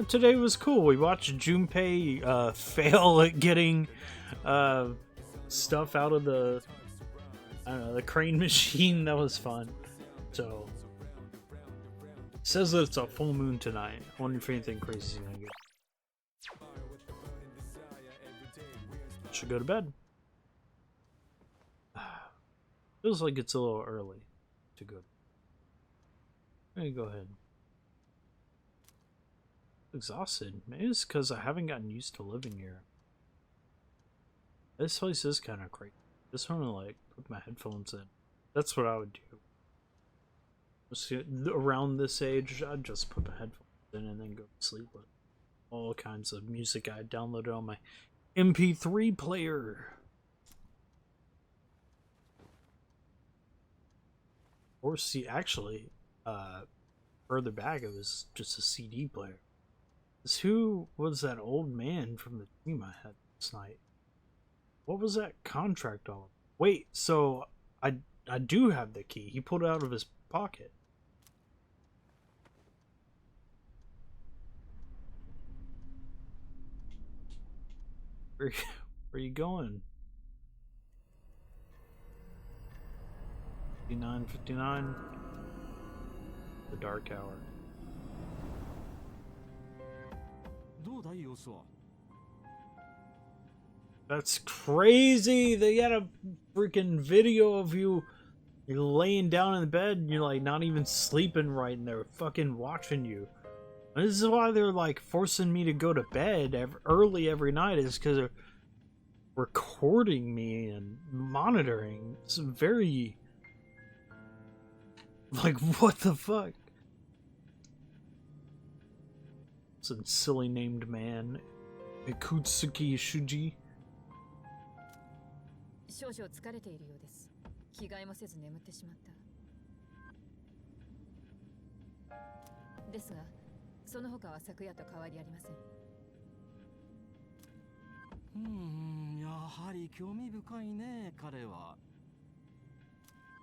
Today was cool. We watched Junpei fail at getting stuff out of the, I don't know, the crane machine. That was fun. So, it says that it's a full moon tonight. I wonder if anything crazy is gonna get. Should go to bed. Feels like it's a little early to go. I'm gonna go ahead. Exhausted. Maybe it's because I haven't gotten used to living here. This place is kind of crazy. Just want to like put my headphones in. That's what I would do. Just around this age, I'd just put my headphones in and then go to sleep with all kinds of music I downloaded on my MP3 player. Or see, actually, further back it was just a CD player. Who was that old man from the dream I had last night? What was that contract on? Wait, so I do have the key. He pulled it out of his pocket. Where are you going? 59:59. The dark hour. That's crazy. They got a freaking video of you You're laying down in the bed and you're like not even sleeping right, and they're fucking watching you. And this is why they're like forcing me to go to bed early every night, is because they're recording me and monitoring. It's very like, what the fuck? Some silly named man, Ikutsuki Shuji. 少々疲れているようです。着替えもせず眠ってしまった。ですが、その他は昨夜と変わりありません。やはり興味深いね、彼は。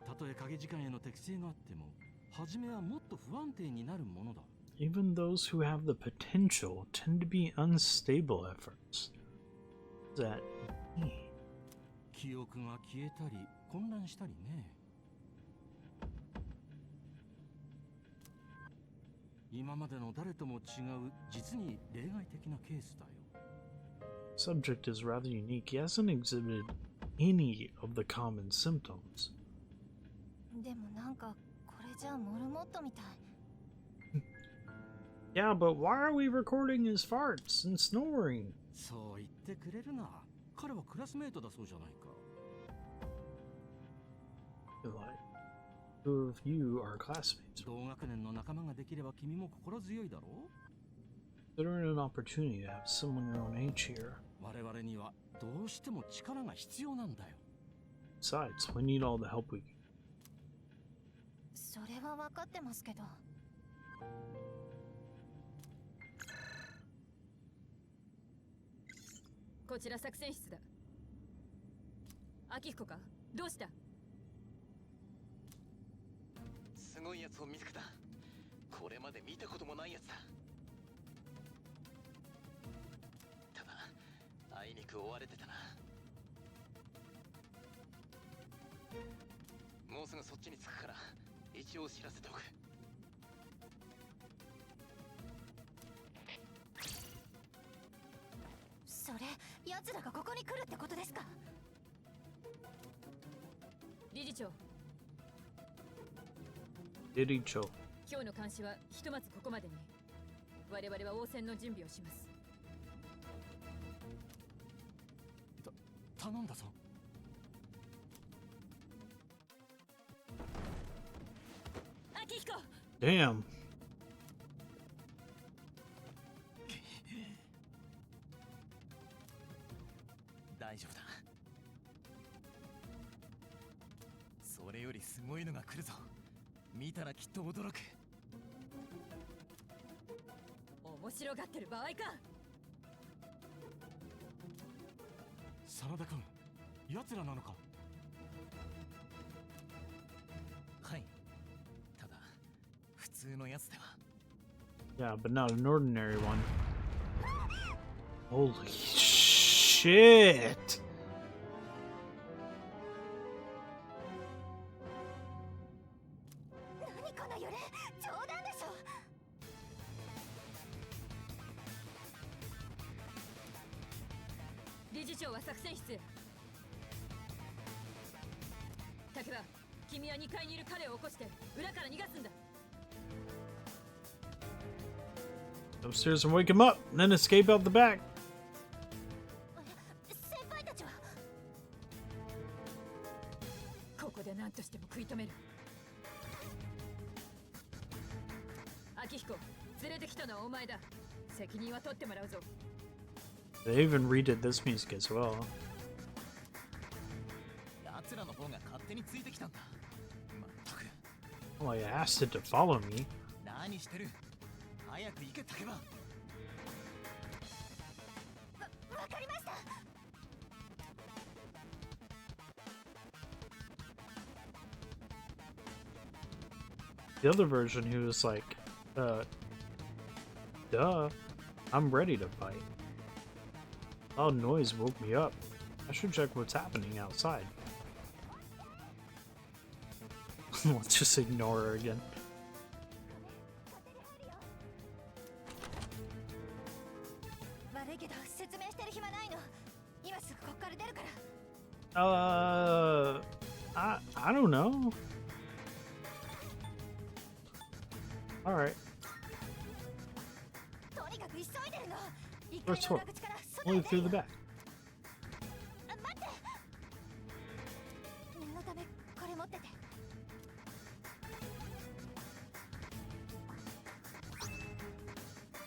たとえ影時間への適性があっても、初めはもっと不安定になるものだ。Even those who have the potential tend to be unstable at first. That 記憶が消えたり混乱したりね。今までの誰とも違う実に例外的なケースだよ。subject is rather unique. He hasn't exhibited any of the common symptoms. でもなんかこれじゃモルモットみたい。Yeah, but why are we recording his farts and snoring? そう言ってくれるな。彼はクラスメートだそうじゃないか。Like, two of you are classmates. 同学年の仲間ができれば君も心強いだろう。 Considering an opportunity to have someone your own age here. 我々にはどうしても力が必要なんだよ。 Besides, we need all the help we can. それは分かってますけど。こちら作戦室だ。秋彦か、どうした？すごいやつを見つけた。これまで見たこともないやつだ。ただあいにく追われてたな。もうすぐそっちに着くから一応知らせておく。それ、奴らがここに来るってことですか？理事長。理事長。今日の監視はひとまずここまでに。我々は応戦の準備をします。頼んだぞ。秋彦。Damn. 大丈夫だ。それよりすごいのが来るぞ。見たらきっと驚く。面白がってる場合か。真田君、奴らなのか？はい。ただ普通のやつでは。 Yeah, but not an ordinary one. Holy shit! 何この揺れ、冗談でしょ。理事長は作戦室へ。竹は君は2階にいる彼を起こして裏から逃がすんだ。 Upstairs and wake him up, and then escape out the back. 先輩たちは？ここで何としても食い止める。秋彦、連れてきたのはお前だ。責任は取ってもらうぞ。 They even redid this music as well. 奴らの方が勝手についてきたんだ。まったく。 Well, I asked it to follow me. 何してる？早く行け、竹場。わかりました。 The other version, he was like, duh, I'm ready to fight. Loud noise woke me up. I should check what's happening outside. Let's just ignore her again. 悪いけど説明してる暇ないの。今すぐこっから出るから。I don't know. All right. とにかく急いでるの。1 Where's 階の Tor? 裏口から外 Only へ出る through the よ。 back. 待って。念のためこれ持ってて。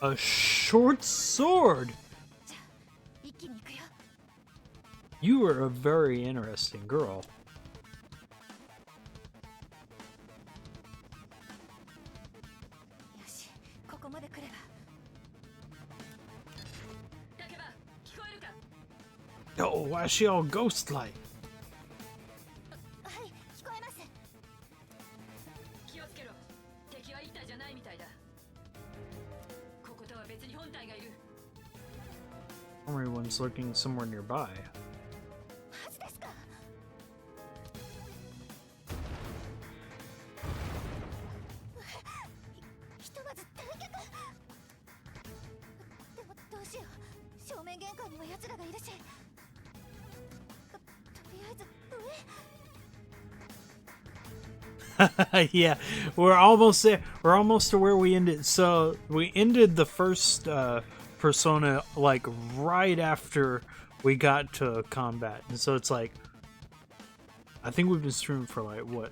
A short sword. じゃあ一気に行くよ。 You are a very interesting girl. よし、ここまで来れば。竹場、聞こえるか？ Oh, why is she all ghost-like? はい、聞こえます。気をつけろ。敵は一体じゃないみたいだ。こことは別に本体がいる。 Everyone's lurking somewhere nearby. マジですか？ひとまず退却。でもどうしよう。正面玄関にも奴らがいるし。とりあえず上。 Yeah, we're almost there. We're almost to where we ended. So we ended the first Persona like right after we got to combat, and so it's like I think we've been streaming for like what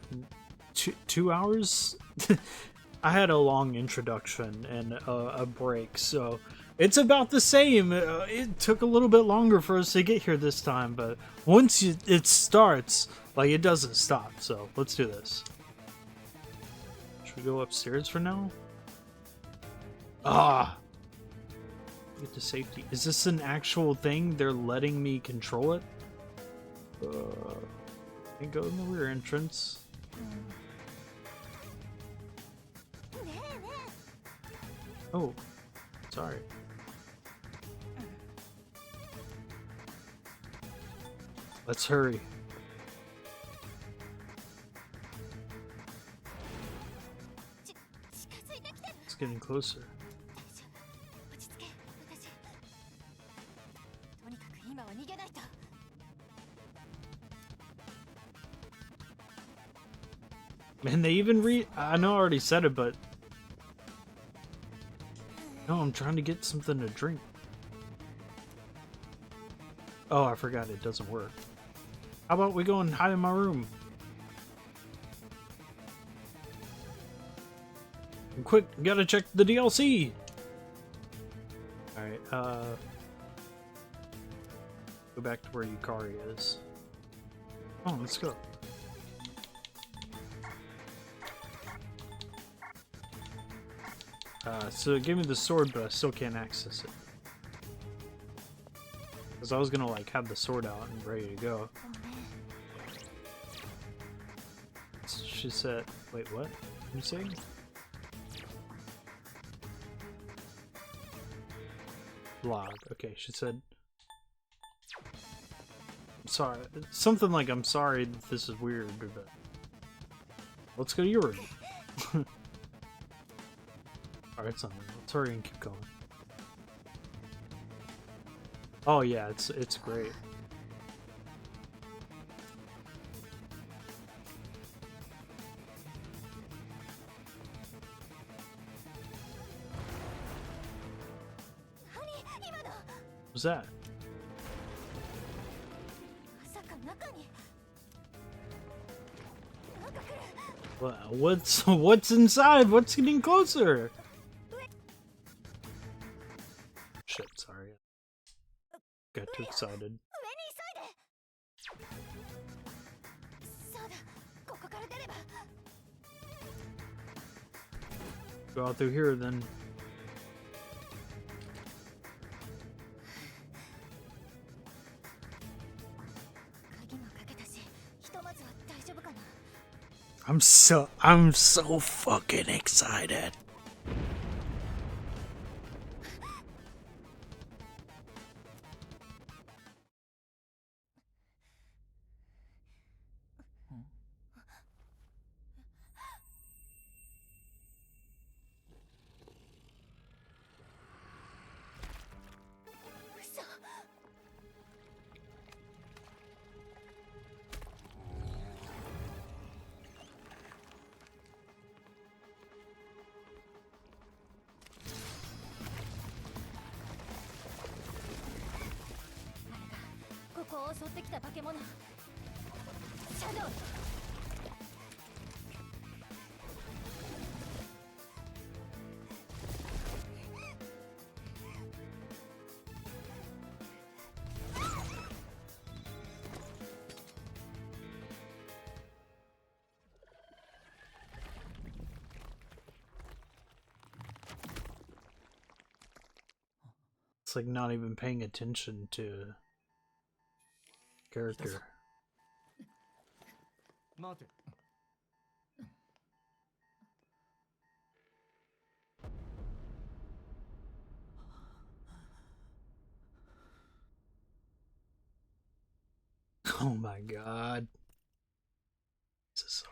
2 hours. I had a long introduction and a break, so it's about the same. It took a little bit longer for us to get here this time, but once it starts, like it doesn't stop. So let's do this. Should we go upstairs for now? Ah! Get to safety. Is this an actual thing? They're letting me control it? And go in the rear entrance. ねえねえ。 Oh, sorry. Let's hurry. 近づいてきてる。 It's getting closer. 大丈夫。落ち着け、私。とにかく今は逃げないと。 Man, they even I know I already said it, but no, I'm trying to get something to drink. Oh, I forgot it doesn't work. How about we go and hide in my room? And quick, gotta check the DLC. Alright, go back to where Yukari is. Oh, let's go. So it gave me the sword, but I still can't access it. Because I was gonna like have the sword out and ready to go. She said, wait, what? What are you saying? Log. Okay, she said, I'm sorry. Something like, I'm sorry that this is weird, but let's go to your room. Alright, something. Let's hurry and keep going. Oh yeah, it's great. What's that? まさか中に。なんか来る。 What's inside? What's getting closer? Shit, sorry. Got too excited. 上に急いで。そうだ、ここから出れば。 Go out through here then. 鍵もかけたし、ひとまずは大丈夫かな。 I'm so fucking excited. こを襲ってきた化け物シャドウ。It's like not even paying attention to character. 待て。 Oh my god. This is so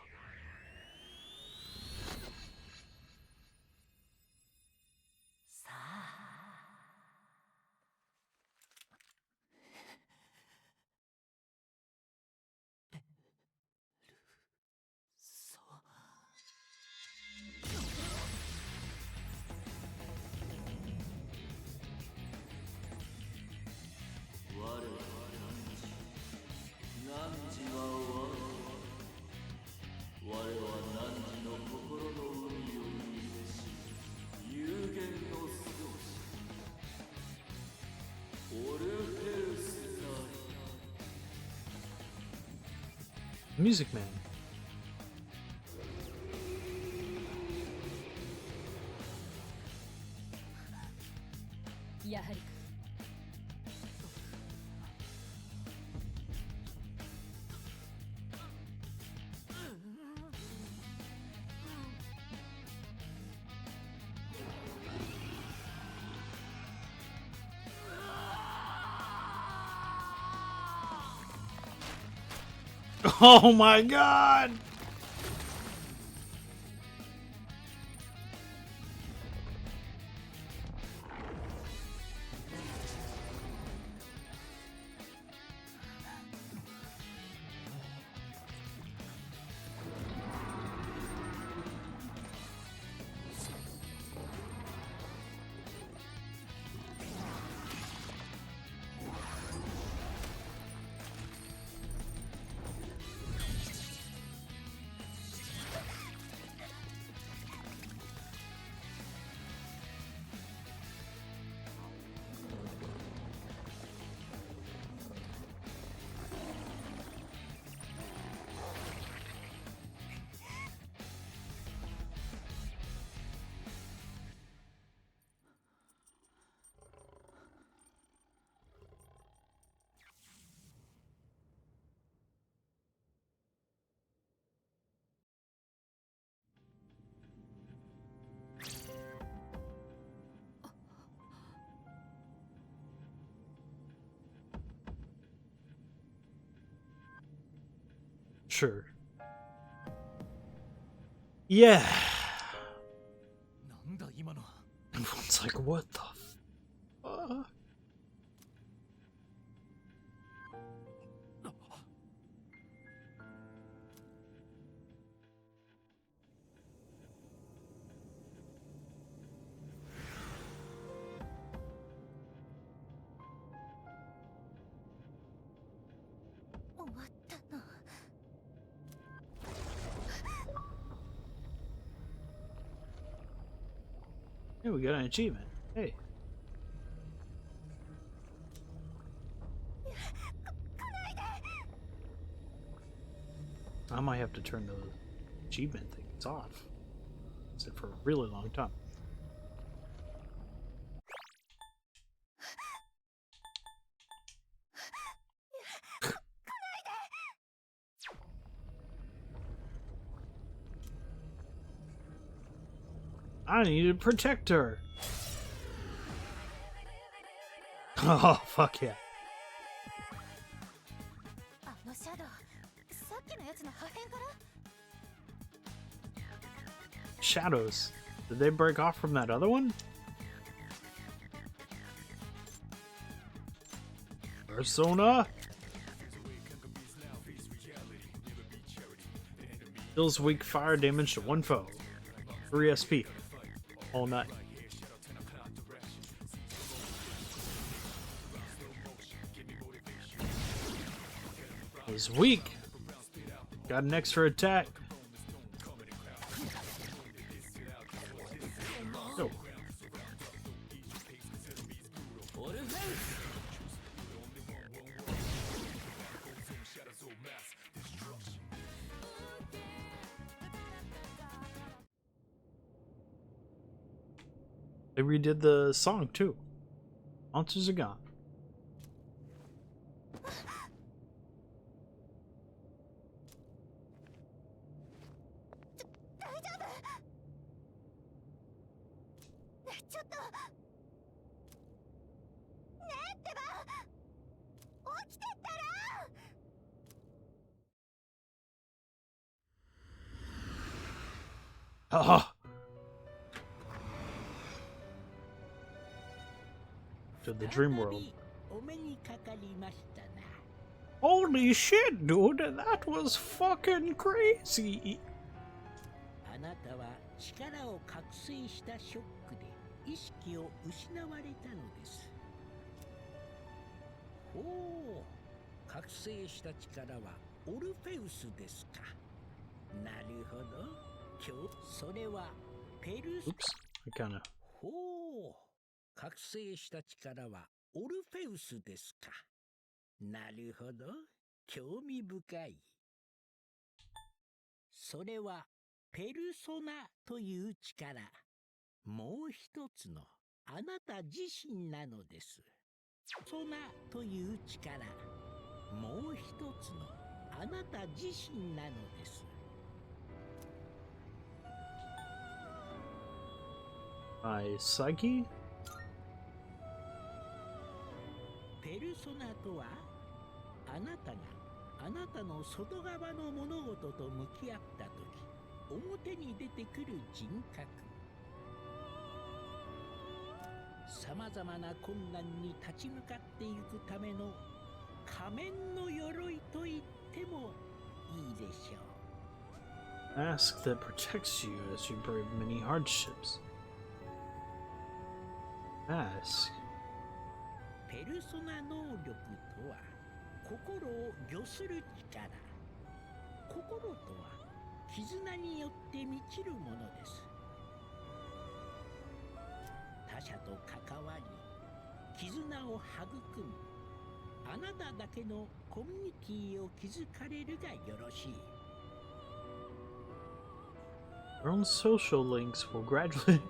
Music Man. やはりか。Oh my god! Sure. Yeah. なんだ今の。 Everyone's like, what the fuck? Hey, we got an achievement. Hey. I might have to turn the achievement things off. It's for a really long time. I need to protect her. Oh, fuck yeah. あのシャドウ、さっきのやつの破片から。 Shadows. Did they break off from that other one? Persona? Deals weak fire damage to one foe. 3 SP. All night. He's weak. Got an extra attack. Oh. They redid the song too. Monsters are gone. Oh. To the dream world. Holy shit, dude, that was fucking crazy. あなたは力を覚醒したショックで意識を失われたのです。ほう、覚醒した力はオルフェウスですか。なるほど。今日それはペルス。Oops, I kinda. ほう、覚醒した力はオルフェウスですか。なるほど。興味深い。それはペルソナという力。もう一つのあなた自身なのです。ソナという力。もう一つのあなた自身なのです。My psyche? ペルソナとは、あなたがあなたの外側の物事と向き合ったとき、表に出てくる人格。さまざまな困難に立ち向かっていくための仮面の鎧と言ってもいいでしょう。Mask that protects you as you brave many hardships. Mask. ペルソナ能力とは、心を御する力。心とは、絆によって満ちるものです。他者と関わり、絆を育む。あなただけのコミュニティを築かれるがよろしい。Your own social links will gradually...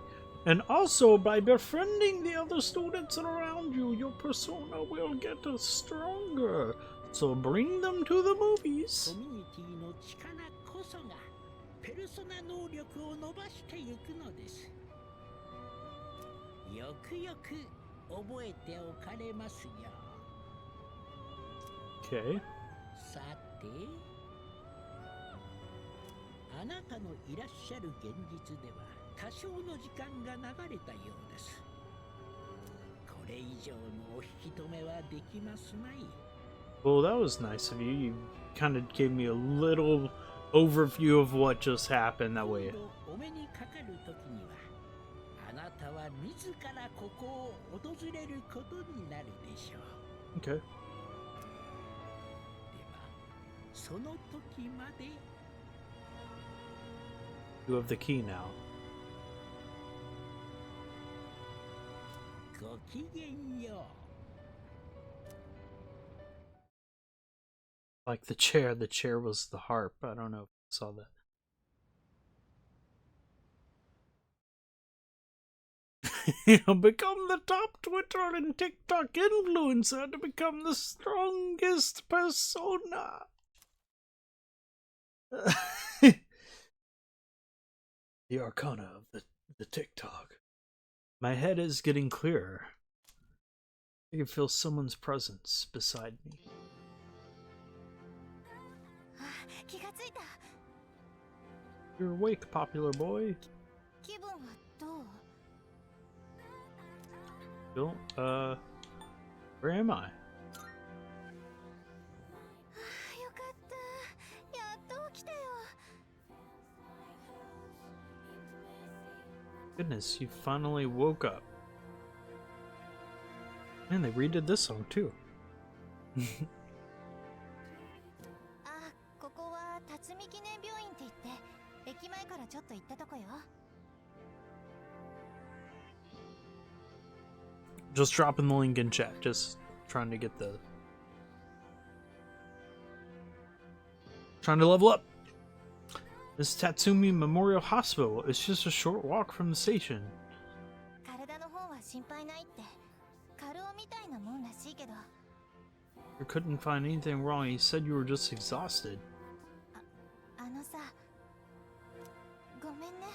And also, by befriending the other students around you, your persona will get stronger. So bring them to the movies. コミュニティの力こそが、ペルソナ能力を伸ばしていくのです。よくよく覚えておかれますよ。Okay. さて、あなたのいらっしゃる現実では多少の時間が流れたようです。これ以上のお引き止めはできますまい。Well, that was nice of you. You kind of gave me a little overview of what just happened that way. お目にかかるときには、あなたは自らここを訪れることになるでしょう。Okay. では、その時まで。You have the key now. ごきげんよう。Like the chair was the harp. I don't know if you saw that. You'll become the top Twitter and TikTok influencer to become the strongest persona. The arcana of the TikTok. My head is getting clearer. I can feel someone's presence beside me. 気がついた。 You're awake, popular boy. 気分はどう？ Bill, where am I? よかった。やっと起きたよ。 Goodness, you finally woke up. Man, they redid this song too. に記念病院って言って駅前からちょっと行ったとこよ。 Just dropping the link in chat. Just trying to get the... Trying to level up. This Tatsumi Memorial Hospital is just a short walk from the station. 体の方は心配ないって過労みたいなもんらしいけど。 You couldn't find anything wrong. He said you were just exhausted. あのさ、ごめんね。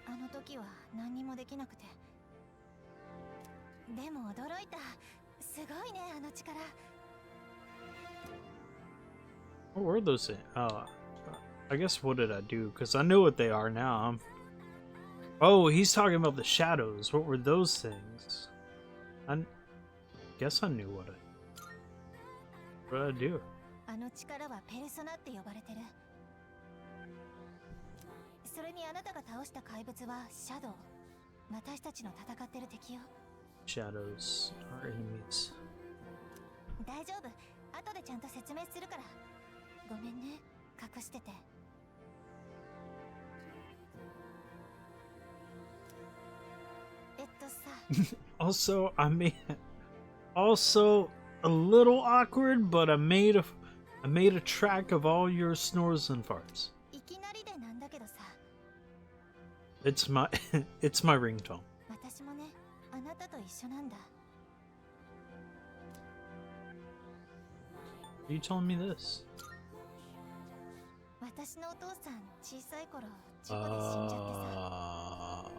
あの時は何にもできなくて。でも驚いた。すごいね、あの力。 What were those things? I guess what did I do? Because I know what they are now. Oh, he's talking about the shadows. What were those things? I guess I knew what did I do? あの力はペルソナって呼ばれてる。それにあなたが倒した怪物はシャドウ。私たちの戦ってる敵よ。 Shadows are enemies. 大丈夫。後でちゃんと説明するから。ごめんね、隠してて。Also, also a little awkward, but I made a track of all your snores and farts. いきなりでなんだけどさ。 It's my it's my ringtone. 私もね、あなたと一緒なんだ。 Are you telling me this? 私のお父さん、小さい頃事故で死んじゃってさ。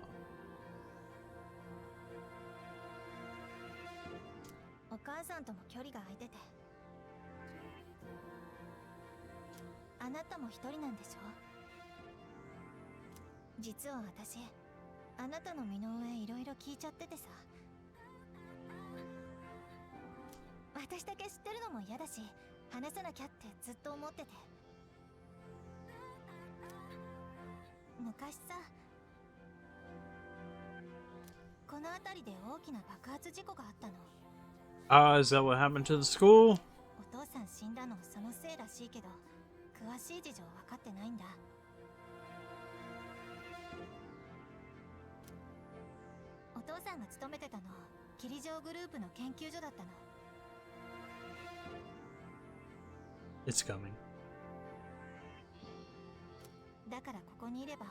お母さんとも距離が空いてて。あなたも一人なんでしょ？実は私、あなたの身の上いろいろ聞いちゃっててさ。私だけ知ってるのも嫌だし、話さなきゃってずっと思ってて。昔さ、この辺りで大きな爆発事故があったの。Is that what happened to the school? お父さん死んだのそのせいらしいけど、詳しい事情分かってないんだ。お父さんが勤めてたの、霧状グループの研究所だったの。 It's coming. だからここにいれば、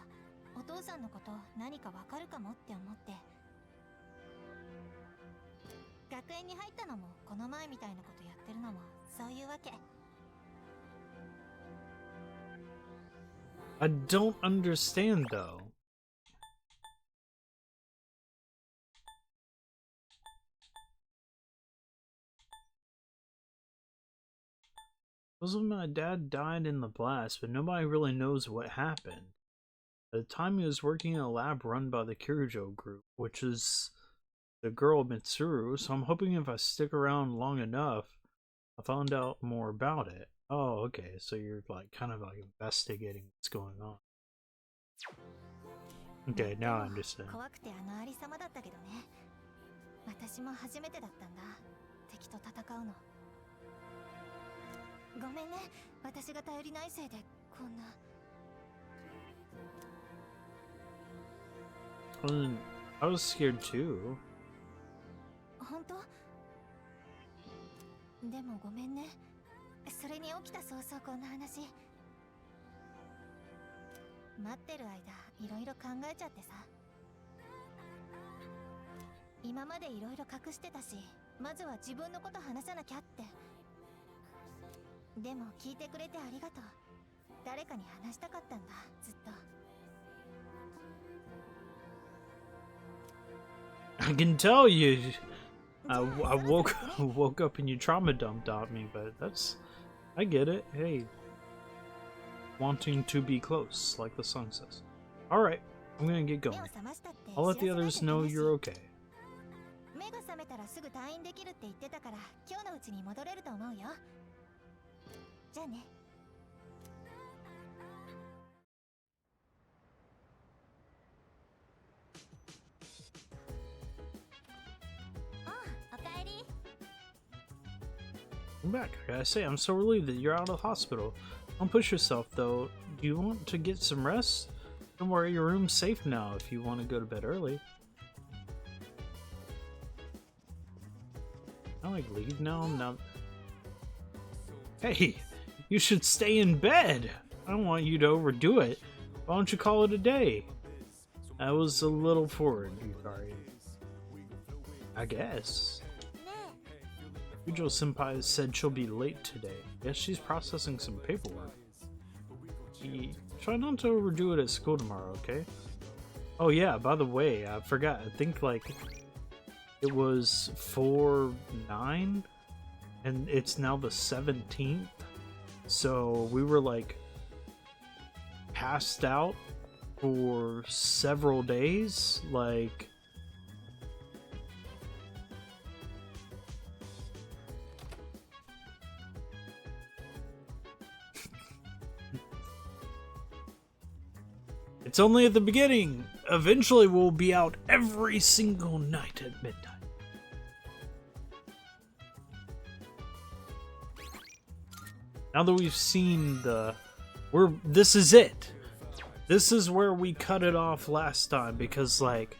お父さんのこと何か分かるかもって思って。学園に入ったのもこの前みたいなことやってるのもそういうわけ。 I don't understand though. Supposedly my dad died in the blast, but nobody really knows what happened. At the time he was working in a lab run by the Kirijo group, which is the girl Mitsuru, so I'm hoping if I stick around long enough, I'll find out more about it. Oh, okay, so you're like kind of like investigating what's going on. Okay, now I understand. 怖くてあのありさまだったけどね。私も初めてだったんだ。敵と戦うの。ごめんね。私が頼りないせいでこんな。I was scared too. 本当？でもごめんね。それに起きた早々こんな話。待ってる間いろいろ考えちゃってさ。今までいろいろ隠してたし、まずは自分のこと話さなきゃって。でも聞いてくれてありがとう。誰かに話したかったんだ、ずっと。 I can tell you. I woke up and you trauma dumped on me, but I get it. Hey, wanting to be close, like the song says. All right, I'm gonna get going. I'll let the others know you're okay. 目が覚めたらすぐ退院できるって言ってたから、今日のうちに戻れると思うよ。じゃあね。I'm back. I gotta say, I'm so relieved that you're out of the hospital. Don't push yourself, though. Do you want to get some rest? Don't worry, your room's safe now if you want to go to bed early. I like leave now. Hey, you should stay in bed. I don't want you to overdo it. Why don't you call it a day? I was a little forward, Yukari. I guess. Ujo Senpai said she'll be late today. Guess she's processing some paperwork. Try not to overdo it at school tomorrow, okay? Oh yeah, by the way, I forgot. I think like it was 4/9 and it's now the 17th. So we were like passed out for several days, like it's only at the beginning. Eventually we'll be out every single night at midnight. Now that we've seen this is it. This is where we cut it off last time because like,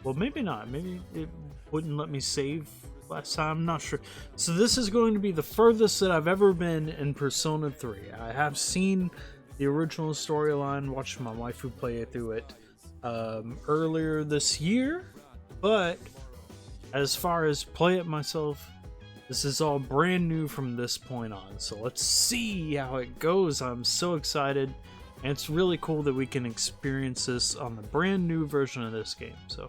well maybe not. Maybe it wouldn't let me save last time. I'm not sure. So this is going to be the furthest that I've ever been in Persona 3. I have seen the original storyline, watched my waifu play through it earlier this year, but as far as play it myself, this is all brand new from this point on. So let's see how it goes. I'm so excited, and it's really cool that we can experience this on the brand new version of this game. So